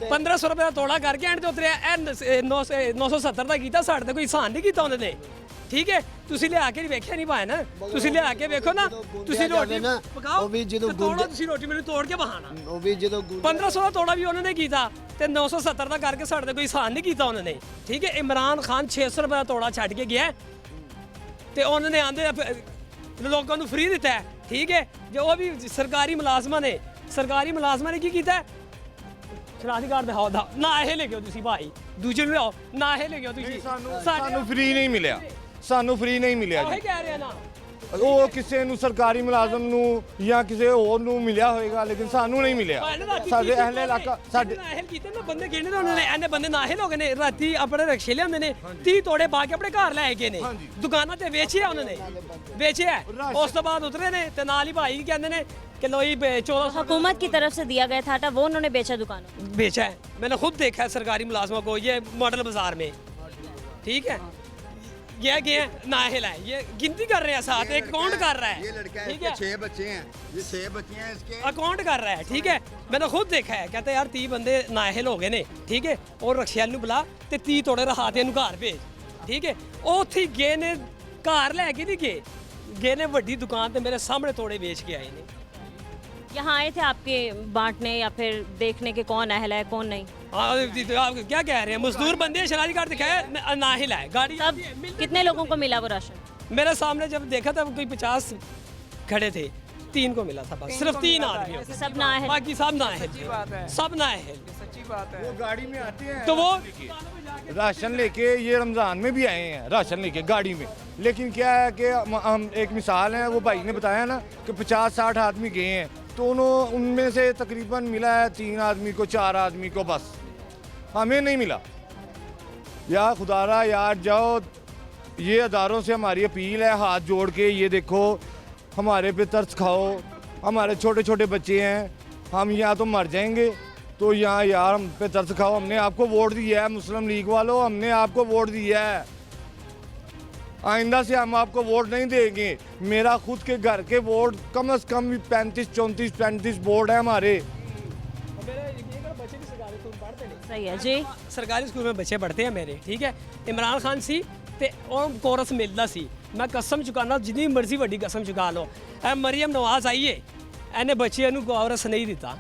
1500 रुपए का तोड़ा करके एंड ते उतरिया 970 ਦਾ ਕੀਤਾ ਸਾਡੇ ਤੇ ਕੋਈ ਆਸਾਨ ਨਹੀਂ ਕੀਤਾ ਉਹਨਾਂ ਨੇ ਠੀਕ ਹੈ ਤੁਸੀਂ ਲਿਆ ਕੇ ਨਹੀਂ ਵੇਖਿਆ ਨਹੀਂ ਭਾਏ ਨਾ ਤੁਸੀਂ ਲਿਆ ਕੇ ਵੇਖੋ ਨਾ ਤੁਸੀਂ ਰੋਟੀ ਪਕਾਓ ਉਹ ਵੀ ਜਦੋਂ ਤੋੜੋ ਤੁਸੀਂ ਰੋਟੀ ਮੈਨੂੰ ਤੋੜ ਕੇ ਬਹਾਨਾ ਉਹ ਵੀ ਜਦੋਂ 1500 ਦਾ ਤੋੜਾ ਵੀ ਉਹਨਾਂ ਨੇ ਕੀਤਾ ਤੇ 970 ਦਾ ਕਰਕੇ ਸਾਡੇ ਤੇ ਕੋਈ ਆਸਾਨ ਨਹੀਂ ਕੀਤਾ ਉਹਨਾਂ ਨੇ ਠੀਕ ਹੈ ਇਮਰਾਨ ਖਾਨ 600 ਰੁਪਏ ਦਾ ਤੋੜਾ ਛੱਡ ਕੇ ਗਿਆ ਤੇ ਉਹਨਾਂ ਨੇ ਆਂਦੇ ਲੋਕਾਂ ਨੂੰ ਫ੍ਰੀ ਦਿੱਤਾ ਠੀਕ ਹੈ ਜੋ ਉਹ ਵੀ ਸਰਕਾਰੀ ਮੁਲਾਜ਼ਮਾਂ ਨੇ ਕੀ ਕੀਤਾ ਸ਼ਰਾਰਤੀ ਕਾਰਡ ਦਿਖਾਓ ਦਾ ਨਾ ਇਹ ਲੈ ਕੇ ਤੁਸੀਂ ਭਾਈ ਦੂਜੇ ਨੂੰ ਲਿਆਓ ਨਾ ਇਹ ਲੈ ਕੇ ਤੁਸੀਂ ਸਾਨੂੰ ਫ੍ਰੀ ਨਹੀਂ ਮਿਲਿਆ ਸਾਨੂੰ ਫ੍ਰੀ ਨਹੀਂ ਮਿਲਿਆ ਉਹੀ ਜੀ ਕਹਿ ਰਿਹਾ ਨਾ ਉਹ ਕਿਸੇ ਨੂੰ ਸਰਕਾਰੀ ਮੁਲਾਜ਼ਮ ਨੂੰ ਜਾਂ ਕਿਸੇ ਹੋਰ ਨੂੰ ਮਿਲਿਆ ਹੋਏਗਾ ਲੇਕਿਨ ਸਾਨੂੰ ਨਹੀਂ ਮਿਲਿਆ ਸਾਡੇ ਅਹਲੇ ਇਲਾਕਾ ਸਾਡੇ ਨਾਹਿਲ ਕੀਤੇ ਨਾ ਬੰਦੇ ਗਿਣੇ ਨੇ ਉਹਨਾਂ ਨੇ ਐਨੇ ਬੰਦੇ ਨਾਹਿਲ ਹੋ ਗਏ ਨੇ ਰਾਤੀ ਆਪਣੇ ਰਕਸ਼ੇ ਲਿਆਉਂਦੇ ਨੇ 30 ਤੋੜੇ ਪਾ ਕੇ ਆਪਣੇ ਘਰ ਲੈ ਗਏ ਨੇ ਦੁਕਾਨਾਂ ਤੇ ਵੇਚਿਆ ਉਹਨਾਂ ਨੇ ਵੇਚਿਆ ਉਸ ਤੋਂ ਬਾਅਦ ਉਤਰੇ ਨੇ ਤੇ ਨਾਲ ਹੀ ਭਾਈ ਕਹਿੰਦੇ ਨੇ कि लो ये 1400 हुकूमत की तरफ से दिया गया था वो उन्होंने बेचा दुकानों बेचा है मैंने खुद देखा है सरकारी मुलाजमों को ये मॉडल बाजार में ठीक है ये गए नाहिल है ये गिनती कर रहे हैं साथ एक अकाउंट कर रहा है ये लड़का है ठीक है 6 बच्चे हैं ये 6 बच्चे हैं इसके अकाउंट कर रहा है ठीक है मैंने खुद देखा है कहते यार 30 बंदे नाहिल हो गए ने ठीक है और रक्षियाल ਨੂੰ ਬੁਲਾ ਤੇ 30 ਤੋੜੇ ਰਹਾ ਦੇ ਇਹਨੂੰ ਘਰ ਭੇਜ ਠੀਕ ਹੈ ਉਹ ਉੱਥੇ ਗਏ ਨੇ ਘਰ ਲੈ ਕੇ ਨਹੀਂ ਗਏ ਨੇ ਵੱਡੀ ਦੁਕਾਨ ਤੇ ਮੇਰੇ ਸਾਹਮਣੇ ਤੋੜੇ ਵੇਚ ਕੇ ਆਏ ਨੇ यहाँ आए थे आपके बांटने या फिर देखने के कौन अहल है कौन नहीं आप क्या कह रहे हैं मजदूर बंदे शरारती कार्ड दिखाया नाहिल है गाड़ी तब कितने लोगों को मिला वो राशन मेरे सामने जब देखा था कोई 50 खड़े थे 3 को मिला था बस सिर्फ 3 आदमी सब ना है बाकी सब ना है सब ना है सच्ची बात है वो गाड़ी में आते हैं तो वो राशन लेके ये रमज़ान में भी आए हैं राशन लेके गाड़ी में लेकिन क्या है कि हम एक मिसाल है वो भाई ने बताया ना कि 50-60 आदमी गए हैं तो उनमें से तकरीबन मिला है 3 आदमी को 4 आदमी को बस हमें नहीं मिला यार खुदारा यार जाओ ये अदारों से हमारी अपील है हाथ जोड़ के ये देखो हमारे पे तरस खाओ हमारे छोटे छोटे बच्चे हैं हम यहाँ तो मर जाएंगे तो यहाँ यार हम पे तरस खाओ हमने आपको वोट दिया है मुस्लिम लीग वालों हमने आपको वोट दिया है आइंदा से हम आपको वोट नहीं देंगे मेरा खुद के घर के वोट कम से कम भी 35 वोट है हमारे सही है जी सरकारी स्कूल में बच्चे पढ़ते हैं मेरे ठीक है इमरान खान सी ते और कोरस मिलता सी मैं कसम चुकाना जितनी मर्जी वड्डी कसम चुका लो मरियम नवाज आइए एने बच्चे कोरस नहीं दिता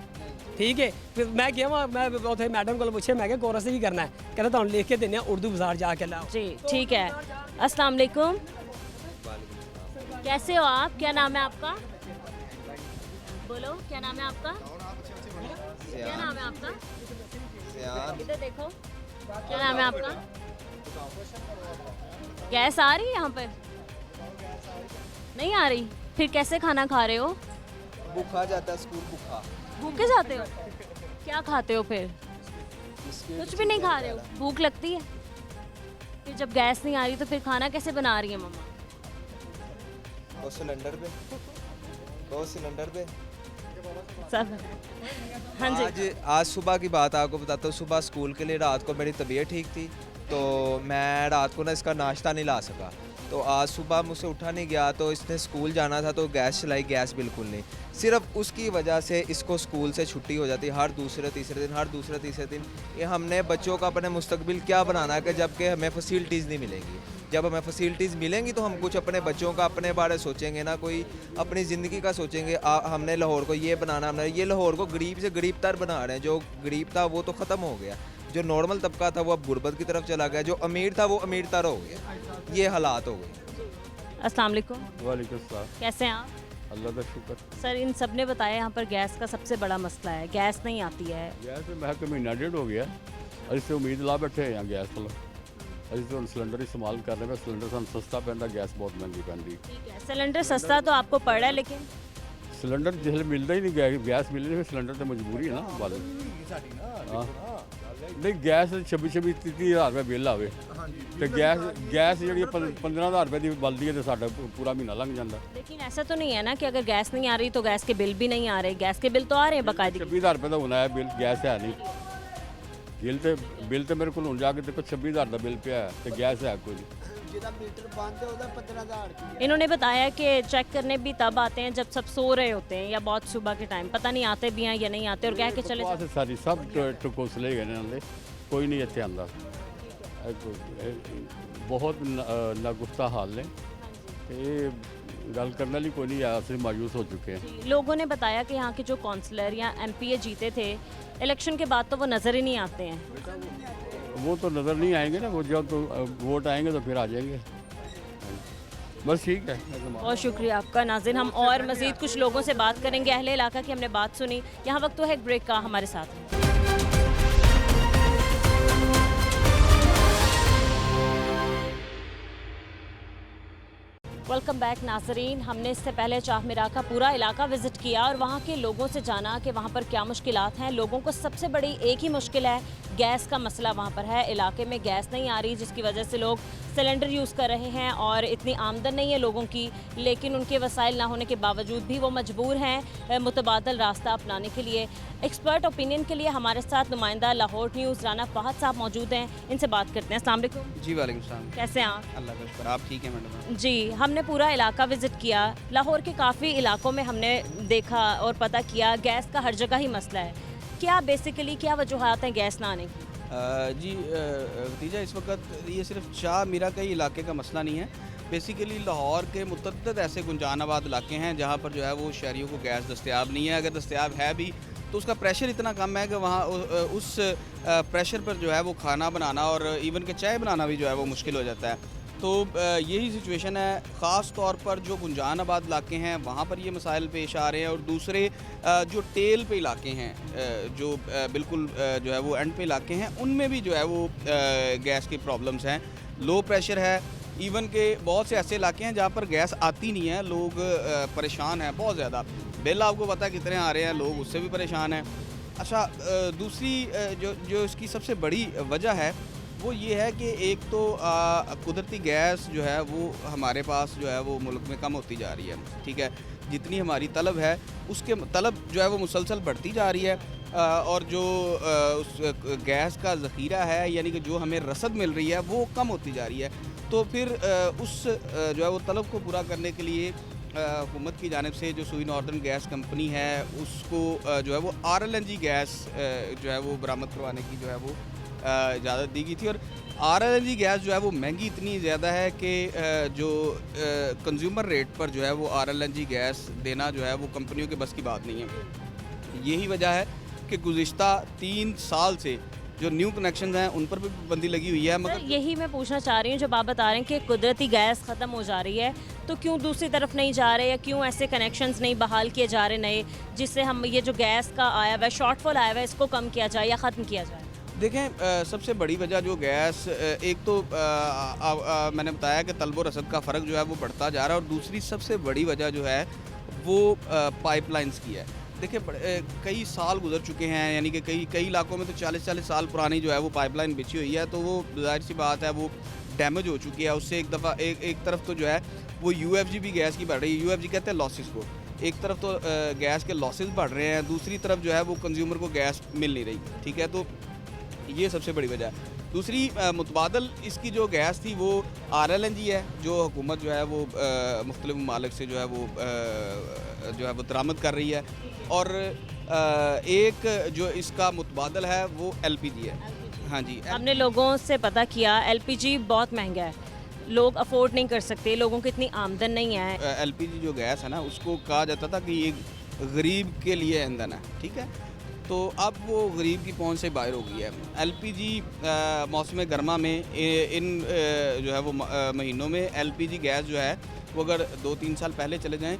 ठीक है फिर मैं गया मैं उसे मैडम को पूछे मैं कोरस ही करना है कहता तुम लिख के देने उर्दू बाजार जाके लाओ जी ठीक है अस्सलाम वालेकुम कैसे हो आप क्या नाम है आपका बोलो क्या नाम है आपका क्या नाम है आपका इधर देखो क्या नाम है आपका गैस आ रही है यहाँ पे नहीं आ रही फिर कैसे खाना खा रहे हो भूखा जाता है स्कूल भूखा भूखे जाते हो क्या खाते हो फिर कुछ भी नहीं खा रहे हो भूख लगती है फिर जब गैस नहीं आ रही तो फिर खाना कैसे बना रही है मम्मा वो सिलेंडर पे सब हाँ जी आज सुबह की बात आपको बताता हूँ सुबह स्कूल के लिए रात को मेरी तबीयत ठीक थी तो मैं रात को ना इसका नाश्ता नहीं ला सका तो आज सुबह मुझसे उठा नहीं गया तो इसने स्कूल जाना था तो गैस चलाई गैस बिल्कुल नहीं सिर्फ उसकी वजह से इसको स्कूल से छुट्टी हो जाती हर दूसरे तीसरे दिन ये हमने बच्चों का अपने मुस्तकबिल क्या बनाना है कि जबकि हमें फैसिलिटीज़ नहीं मिलेंगी जब हमें फैसिलिटीज़ मिलेंगी तो हम कुछ अपने बच्चों का अपने बारे सोचेंगे ना कोई अपनी ज़िंदगी का सोचेंगे हमने लाहौर को ये बनाना हमने ये लाहौर को गरीब से गरीब तर बना रहे हैं जो गरीब था वो तो ख़त्म हो गया जो नॉर्मल तबका था वो अब गुर्बत की तरफ चला गया जो अमीर था वो अमीर तर हो गया ये हालात हो गए अस्सलाम वालेकुम वालेकुम सलाम कैसे हैं आप अल्लाह का शुक्र सर इन सब ने बताया यहाँ पर गैस का सबसे बड़ा मसला है गैस नहीं आती है गैस तो मैं महीना डेढ़ हो गया ਅਸੀਂ ਤੇ ਉਮੀਦ ਲਾ ਬੈਠੇ ਹਾਂ ਗੈਸ ਤੋਂ ਅਸੀਂ ਤਾਂ ਸਿਲੰਡਰ ਇਸਤੇਮਾਲ ਕਰ ਰਹੇ ਹਾਂ ਸਿਲੰਡਰ ਸਾਨੂੰ ਸਸਤਾ ਪੈਂਦਾ ਗੈਸ ਬਹੁਤ ਮਹਿੰਗੀ ਪੈਂਦੀ ठीक है सिलेंडर सस्ता तो आपको पड़ रहा है लेकिन ਸਿਲੰਡਰ ਜਿਸਲੇ ਮਿਲਦਾ ਹੀ ਨਹੀਂ ਗੈਸ ਮਿਲਦੀ ਫਿਰ ਸਿਲੰਡਰ ਤੇ ਮਜਬੂਰੀ ਹੈ ਨਾ ਬਾਲ ਹਾਂ ਨਹੀਂ ਗੈਸ 26 30 ਹਜ਼ਾਰ ਰੁਪਏ ਬਿੱਲ ਆਵੇ ਤੇ ਗੈਸ ਜਿਹੜੀ 15,000 ਰੁਪਏ ਦੀ ਬਲਦੀ ਹੈ ਤੇ ਸਾਡਾ ਪੂਰਾ ਮਹੀਨਾ ਲੰਘ ਜਾਂਦਾ लेकिन ऐसा तो नहीं है ना कि अगर गैस नहीं आ रही तो गैस के बिल भी नहीं आ रहे गैस के बिल तो आ रहे हैं बाकायदे 26,000 ਰੁਪਏ ਦਾ ਹੋਣਾ ਹੈ ਬਿੱਲ ਗੈਸ ਹੈ ਨਹੀਂ ਬਿੱਲ ਤੇ ਮੇਰੇ ਕੋਲ ਹੁਣ ਜਾ ਕੇ ਦੇਖੋ 26,000 ਦਾ ਬਿੱਲ ਪਿਆ ਹੈ ਤੇ ਗੈਸ ਹੈ ਕੋਈ ਨਹੀਂ जिहदा मीटर बंद है ਉਹਦਾ 15000 रुपया। इन्होंने बताया कि चेक करने भी तब आते हैं जब सब सो रहे होते हैं या बहुत सुबह के टाइम, पता नहीं आते भी हैं या नहीं आते, और कह के चले जाते हैं। ਸਾਰੀ ਸਭ ਟਕੋਸਲੇ ਗਏ ਨੇ ਨਾਲੇ, ਕੋਈ ਨਹੀਂ ਇੱਥੇ ਆਂਦਾ। ਬਹੁਤ ਨਾਗੁਫਤਾ ਹਾਲ ਨੇ ਤੇ ਗੱਲ ਕਰਨ ਵਾਲੀ ਕੋਈ नहीं, ਅਸੀਂ मायूस हो चुके हैं। लोगों ने बताया कि यहाँ के जो काउंसलर या एमपीए जीते थे इलेक्शन के बाद तो वो नज़र ही नहीं आते हैं। वो तो नज़र नहीं आएंगे ना, वो जब तो वोट आएंगे तो फिर आ जाएंगे। बस ठीक है। बहुत शुक्रिया आपका नाज़रीन। हम और मज़ीद कुछ लोगों से बात करेंगे। अहले इलाका की हमने बात सुनी। यहाँ वक्त तो है एक ब्रेक का, हमारे साथ हैं। वेलकम बैक नाजरीन। हमने इससे पहले चाहमीरा का पूरा इलाका विज़िट किया और वहाँ के लोगों से जाना कि वहाँ पर क्या मुश्किलात हैं। लोगों को सबसे बड़ी एक ही मुश्किल है, गैस का मसला वहाँ पर है। इलाके में गैस नहीं आ रही, जिसकी वजह से लोग सिलेंडर यूज़ कर रहे हैं और इतनी आमदन नहीं है लोगों की, लेकिन उनके वसाइल ना होने के बावजूद भी वो मजबूर हैं मुतबादल रास्ता अपनाने के लिए। एक्सपर्ट ओपिनियन के लिए हमारे साथ नुमाइंदा लाहौर न्यूज़ राना फहद साहब मौजूद हैं, इनसे बात करते हैं। अस्सलाम वालेकुम। जी वालेकुम सलाम। कैसे हैं आप? अल्लाह का शुक्र, आप ठीक हैं मैडम? जी, हमने पूरा इलाका विज़िट किया। लाहौर के काफ़ी इलाकों में हमने देखा और पता किया गैस का हर जगह ही मसला है। क्या बेसिकली क्या वजूहात हैं गैस ना आने की? जी भतीजा, इस वक्त ये सिर्फ चाहमीरा का ही इलाके का मसला नहीं है। बेसिकली लाहौर के मुतअद्दिद ऐसे गुंजानाबाद इलाके हैं जहाँ पर जो है वो शहरियों को गैस दस्तयाब नहीं है। अगर दस्तयाब है भी तो उसका प्रेशर इतना कम है कि वहाँ उस प्रेशर पर जो है वो खाना बनाना और इवन के चाय बनाना भी जो है वो मुश्किल हो जाता है। तो यही सिचुएशन है, ख़ास तौर पर जो गुंजानाबाद इलाके हैं वहाँ पर ये मसाइल पेश आ रहे हैं। और दूसरे जो टेल पे इलाके हैं, जो बिल्कुल जो है वो एंड पे इलाके हैं, उनमें भी जो है वो गैस की प्रॉब्लम्स हैं। लो प्रेशर है, इवन के बहुत से ऐसे इलाके हैं जहाँ पर गैस आती नहीं है, लोग परेशान हैं बहुत ज़्यादा। बिल आपको पता है कितने आ रहे हैं, लोग उससे भी परेशान हैं। अच्छा, दूसरी जो इसकी सबसे बड़ी वजह है वो ये है कि एक तो कुदरती गैस जो है वो हमारे पास जो है वो मुल्क में कम होती जा रही है। ठीक है, जितनी हमारी तलब है उसके तलब जो है वो मुसलसल बढ़ती जा रही है। और जो उस गैस का ज़ख़ीरा है, यानी कि जो हमें रसद मिल रही है, वो कम होती जा रही है। तो फिर उस जो है वो तलब को पूरा करने के लिए हुकूमत की जानिब से जो सुई नॉर्दर्न गैस कंपनी है उसको जो है वो RLNG गैस जो है वो बरामद करवाने की जो है वो इजाज़त दी गई थी। और RLNG गैस जो है वो महंगी इतनी ज़्यादा है कि जो कंज्यूमर रेट पर जो है वो RLNG गैस देना जो है वो कंपनियों के बस की बात नहीं है। यही वजह है कि गुज़िश्ता 3 साल से जो न्यू कनेक्शन हैं उन पर भी पाबंदी लगी हुई है। मगर यही मैं पूछना चाह रही हूँ, जब आप बता रहे हैं कि कुदरती गैस ख़त्म हो जा रही है तो क्यों दूसरी तरफ नहीं जा रहे, या क्यों ऐसे कनेक्शंस नहीं बहाल किए जा रहे नए, जिससे हम ये जो गैस का आया हुआ है, शॉर्टफॉल आया हुआ है, इसको कम किया जाए या ख़त्म किया जाए? देखें, सबसे बड़ी वजह जो गैस, एक तो मैंने बताया कि तलब और रसद का फ़र्क जो है वो बढ़ता जा रहा है। और दूसरी सबसे बड़ी वजह जो है वो पाइपलाइंस की है। देखिए, कई साल गुजर चुके हैं, यानी कि कई इलाकों में तो 40-40 साल पुरानी जो है वो पाइपलाइन बिछी हुई है, तो वो ज़ाहिर सी बात है वो डैमेज हो चुकी है। उससे एक दफ़ा एक तरफ तो जो है वो UFG भी गैस की बढ़ रही है। UFG कहते हैं लॉसेस को। एक तरफ तो गैस के लॉसेस बढ़ रहे हैं, दूसरी तरफ जो है वो कंज्यूमर को गैस मिल नहीं रही। ठीक है, तो ये सबसे बड़ी वजह है। दूसरी मुतबादल इसकी जो गैस थी वो RLNG है, जो हुकूमत जो है वो मुख्तलिफ ममालिक से जो है वो दरामद कर रही है। और एक जो इसका मुतबादल है वो LPG है। हाँ जी, हमने लोगों से पता किया LPG बहुत महंगा है, लोग अफोर्ड नहीं कर सकते, लोगों की इतनी आमदन नहीं है। LPG जो गैस है ना, उसको कहा जाता था कि ये गरीब के लिए ईंधन है। ठीक है, तो अब वो गरीब की पहुंच से बाहर हो गई है। LPG मौसम गर्मा में इन जो है वो महीनों में LPG गैस जो है वो अगर 2-3 साल पहले चले जाएं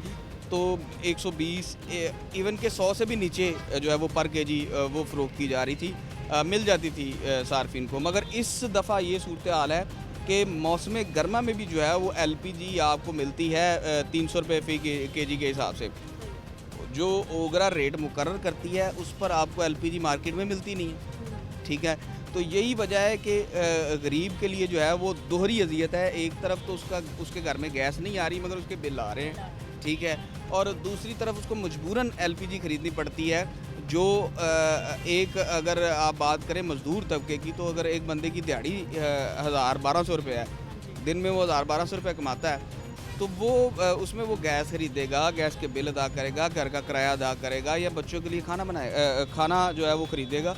तो 120 इवन के 100 से भी नीचे जो है वो पर केजी वो फ़रोख्त की जा रही थी, मिल जाती थी सार्फिन को। मगर इस दफ़ा ये सूरत हाल है कि मौसम गर्मा में भी जो है वो LPG आपको मिलती है 300 रुपये फ़ी केजी के हिसाब से। जो ओगरा रेट मुकर्रर करती है उस पर आपको LPG मार्केट में मिलती नहीं है। ठीक है, तो यही वजह है कि गरीब के लिए जो है वो दोहरी अजियत है। एक तरफ तो उसके घर में गैस नहीं आ रही मगर उसके बिल आ रहे हैं। ठीक है, और दूसरी तरफ उसको मजबूरन LPG ख़रीदनी पड़ती है। जो एक अगर आप बात करें मज़दूर तबके की, तो अगर एक बंदे की दिहाड़ी 1000-1200 रुपये है दिन में वो 1000-1200 रुपये कमाता है, तो वो उसमें वो गैस खरीदेगा, गैस के बिल अदा करेगा, घर का किराया अदा करेगा, या बच्चों के लिए खाना जो है वो ख़रीदेगा।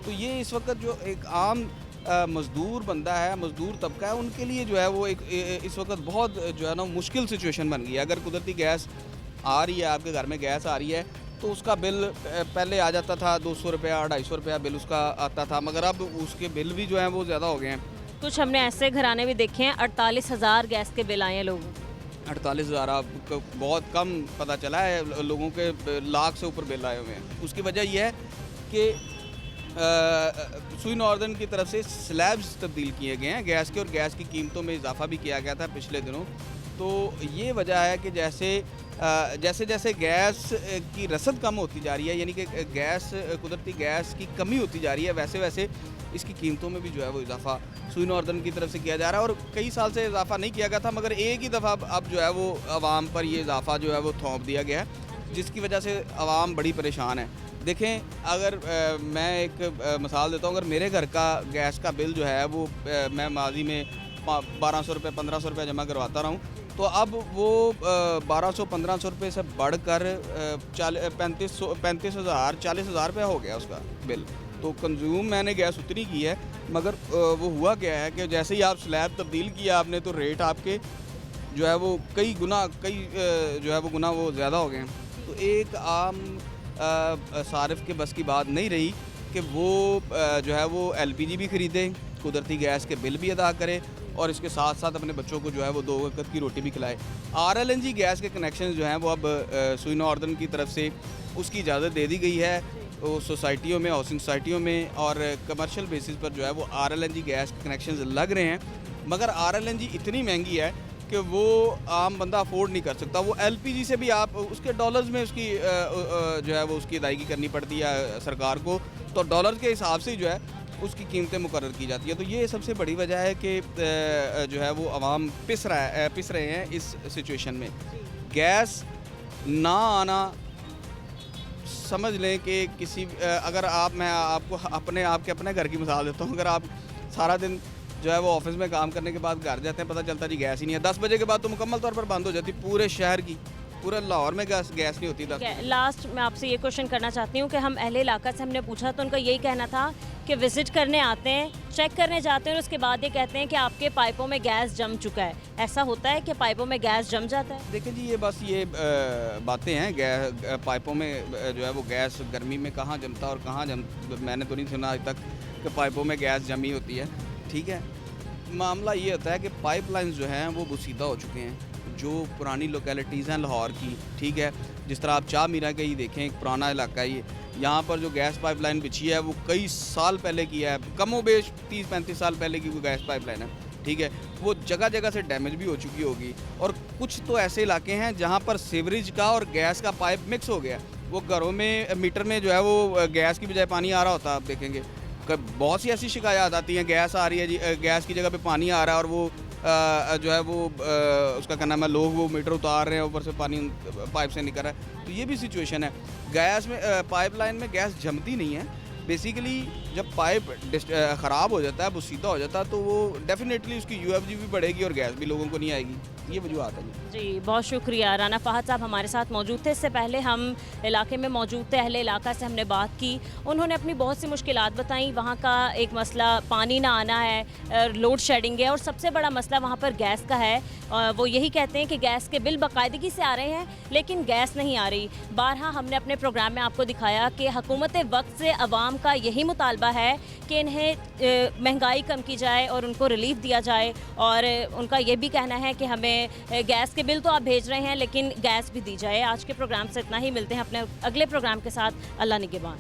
तो ये इस वक्त जो एक आम मज़दूर बंदा है, मज़दूर तबका है, उनके लिए जो है वो एक इस वक्त बहुत जो है ना मुश्किल सिचुएशन बन गई है। अगर कुदरती गैस आ रही है, आपके घर में गैस आ रही है, तो उसका बिल पहले आ जाता था 200 रुपया 250 रुपया बिल उसका आता था, मगर अब उसके बिल भी जो हैं वो ज़्यादा हो गए हैं। कुछ हमने ऐसे घराने भी देखे हैं 48,000 गैस के बिल आए हैं लोगों को। 48,000 आपको बहुत कम पता चला है, लोगों के लाख से ऊपर बिल आए हुए हैं। उसकी वजह यह है कि सुई नॉर्दर्न की तरफ से स्लैब्स तब्दील किए गए हैं गैस के, और गैस की कीमतों में इजाफा भी किया गया था पिछले दिनों। तो ये वजह है कि जैसे जैसे गैस की रसद कम होती जा रही है, यानी कि कुदरती गैस की कमी होती जा रही है, वैसे वैसे इसकी कीमतों में भी जो है वो इजाफा सुई नॉर्दर्न की तरफ से किया जा रहा है। और कई साल से इजाफा नहीं किया गया था, मगर एक ही दफ़ा अब जो है वो आवाम पर ये इजाफा जो है वो थोप दिया गया है, जिसकी वजह से आवाम बड़ी परेशान है। देखें, अगर मैं एक मिसाल देता हूँ, अगर मेरे घर का गैस का बिल जो है वो मैं माजी में 1200 रुपये 1500 रुपये जमा करवाता रहा हूँ, तो अब वो 1200-1500 रुपये से बढ़कर 35,000 40,000 रुपये हो गया उसका बिल। तो कंज्यूम मैंने गैस उतनी की है, मगर वो हुआ क्या है कि जैसे ही आप स्लैब तब्दील किया आपने, तो रेट आपके जो है वो कई गुना वो ज़्यादा हो गए हैं। तो एक आम सारिफ के बस की बात नहीं रही कि वो जो है वो LPG भी ख़रीदे, कुदरती गैस के बिल भी अदा करे, और इसके साथ साथ अपने बच्चों को जो है वो 2 वक्त की रोटी भी खिलाए। RLNG गैस के कनेक्शन जो हैं वो अब सुई नॉर्दर्न की तरफ से उसकी इजाज़त दे दी गई है, वो सोसाइटियों में, हाउसिंग सोसाइटियों में और कमर्शियल बेसिस पर जो है वो RLNG गैस के कनेक्शन लग रहे हैं। मगर RLNG इतनी महंगी है कि वो आम बंदा अफोर्ड नहीं कर सकता। वो LPG से भी आप उसके डॉलर्स में उसकी जो है वो उसकी अदायगी करनी पड़ती है सरकार को, तो डॉलर के हिसाब से जो है उसकी कीमतें मुकर्रर की जाती है। तो ये सबसे बड़ी वजह है कि जो है वो आवाम पिस रहे हैं इस सिचुएशन में। गैस ना आना, समझ लें कि किसी अगर मैं आपको अपने घर की मिसाल देता हूँ, अगर आप सारा दिन जो है वो ऑफिस में काम करने के बाद घर जाते हैं, पता चलता जी गैस ही नहीं है, 10 बजे के बाद तो मुकम्मल तौर पर बंद हो जाती पूरे शहर की, पूरे लाहौर में गैस नहीं होती। लास्ट मैं आपसे ये क्वेश्चन करना चाहती हूँ कि हम अहले इलाका से हमने पूछा तो उनका यही कहना था कि विज़िट करने आते हैं, चेक करने जाते हैं और उसके बाद ये कहते हैं कि आपके पाइपों में गैस जम चुका है। ऐसा होता है कि पाइपों में गैस जम जाता है? देखिए जी, ये बस ये बातें हैं। पाइपों में जो है वो गैस गर्मी में कहाँ जमता और कहाँ मैंने तो नहीं सुना आज तक कि पाइपों में गैस जमी होती है। ठीक है, मामला ये होता है कि पाइपलाइंस जो हैं वो बुसीदा हो चुके हैं, जो पुरानी लोकेलिटीज़ हैं लाहौर की। ठीक है, जिस तरह आप चाह मीरा का ही देखें, एक पुराना इलाका है ये, यहाँ पर जो गैस पाइपलाइन बिछी है वो कई साल पहले की है, कमो बेश 30-35 साल पहले की वो गैस पाइपलाइन है। ठीक है, वो जगह जगह से डैमेज भी हो चुकी होगी, और कुछ तो ऐसे इलाके हैं जहाँ पर सीवरेज का और गैस का पाइप मिक्स हो गया। वो घरों में मीटर में जो है वो गैस की बजाय पानी आ रहा होता है। आप देखेंगे बहुत सी ऐसी शिकायत आती हैं, गैस आ रही है जी, गैस की जगह पे पानी आ रहा है, और वो जो है वो उसका क्या नाम है, लोग वो मीटर उतार रहे हैं, ऊपर से पानी पाइप से निकल रहा है। तो ये भी सिचुएशन है। गैस में पाइपलाइन में गैस जमती नहीं है। बेसिकली जब पाइप ख़राब हो जाता है, वो सीधा हो जाता है, तो वो डेफिनेटली उसकी UFG भी बढ़ेगी और गैस भी लोगों को नहीं आएगी। ये वजूहत है जी। बहुत शुक्रिया। राना फ़हद साहब हमारे साथ मौजूद थे। इससे पहले हम इलाके में मौजूद थे, अहले इलाका से हमने बात की, उन्होंने अपनी बहुत सी मुश्किलात बताई। वहाँ का एक मसला पानी ना आना है, लोड शेडिंग है, और सबसे बड़ा मसला वहाँ पर गैस का है। वो यही कहते हैं कि गैस के बिल बाकायदगी से आ रहे हैं लेकिन गैस नहीं आ रही। बारहा हमने अपने प्रोग्राम में आपको दिखाया कि हुकूमत वक्त से अवाम का यही मुतालबा है कि इन्हें महंगाई कम की जाए और उनको रिलीफ दिया जाए, और उनका ये भी कहना है कि हमें गैस के बिल तो आप भेज रहे हैं लेकिन गैस भी दी जाए। आज के प्रोग्राम से इतना ही, मिलते हैं अपने अगले प्रोग्राम के साथ। अल्लाह निगहबान।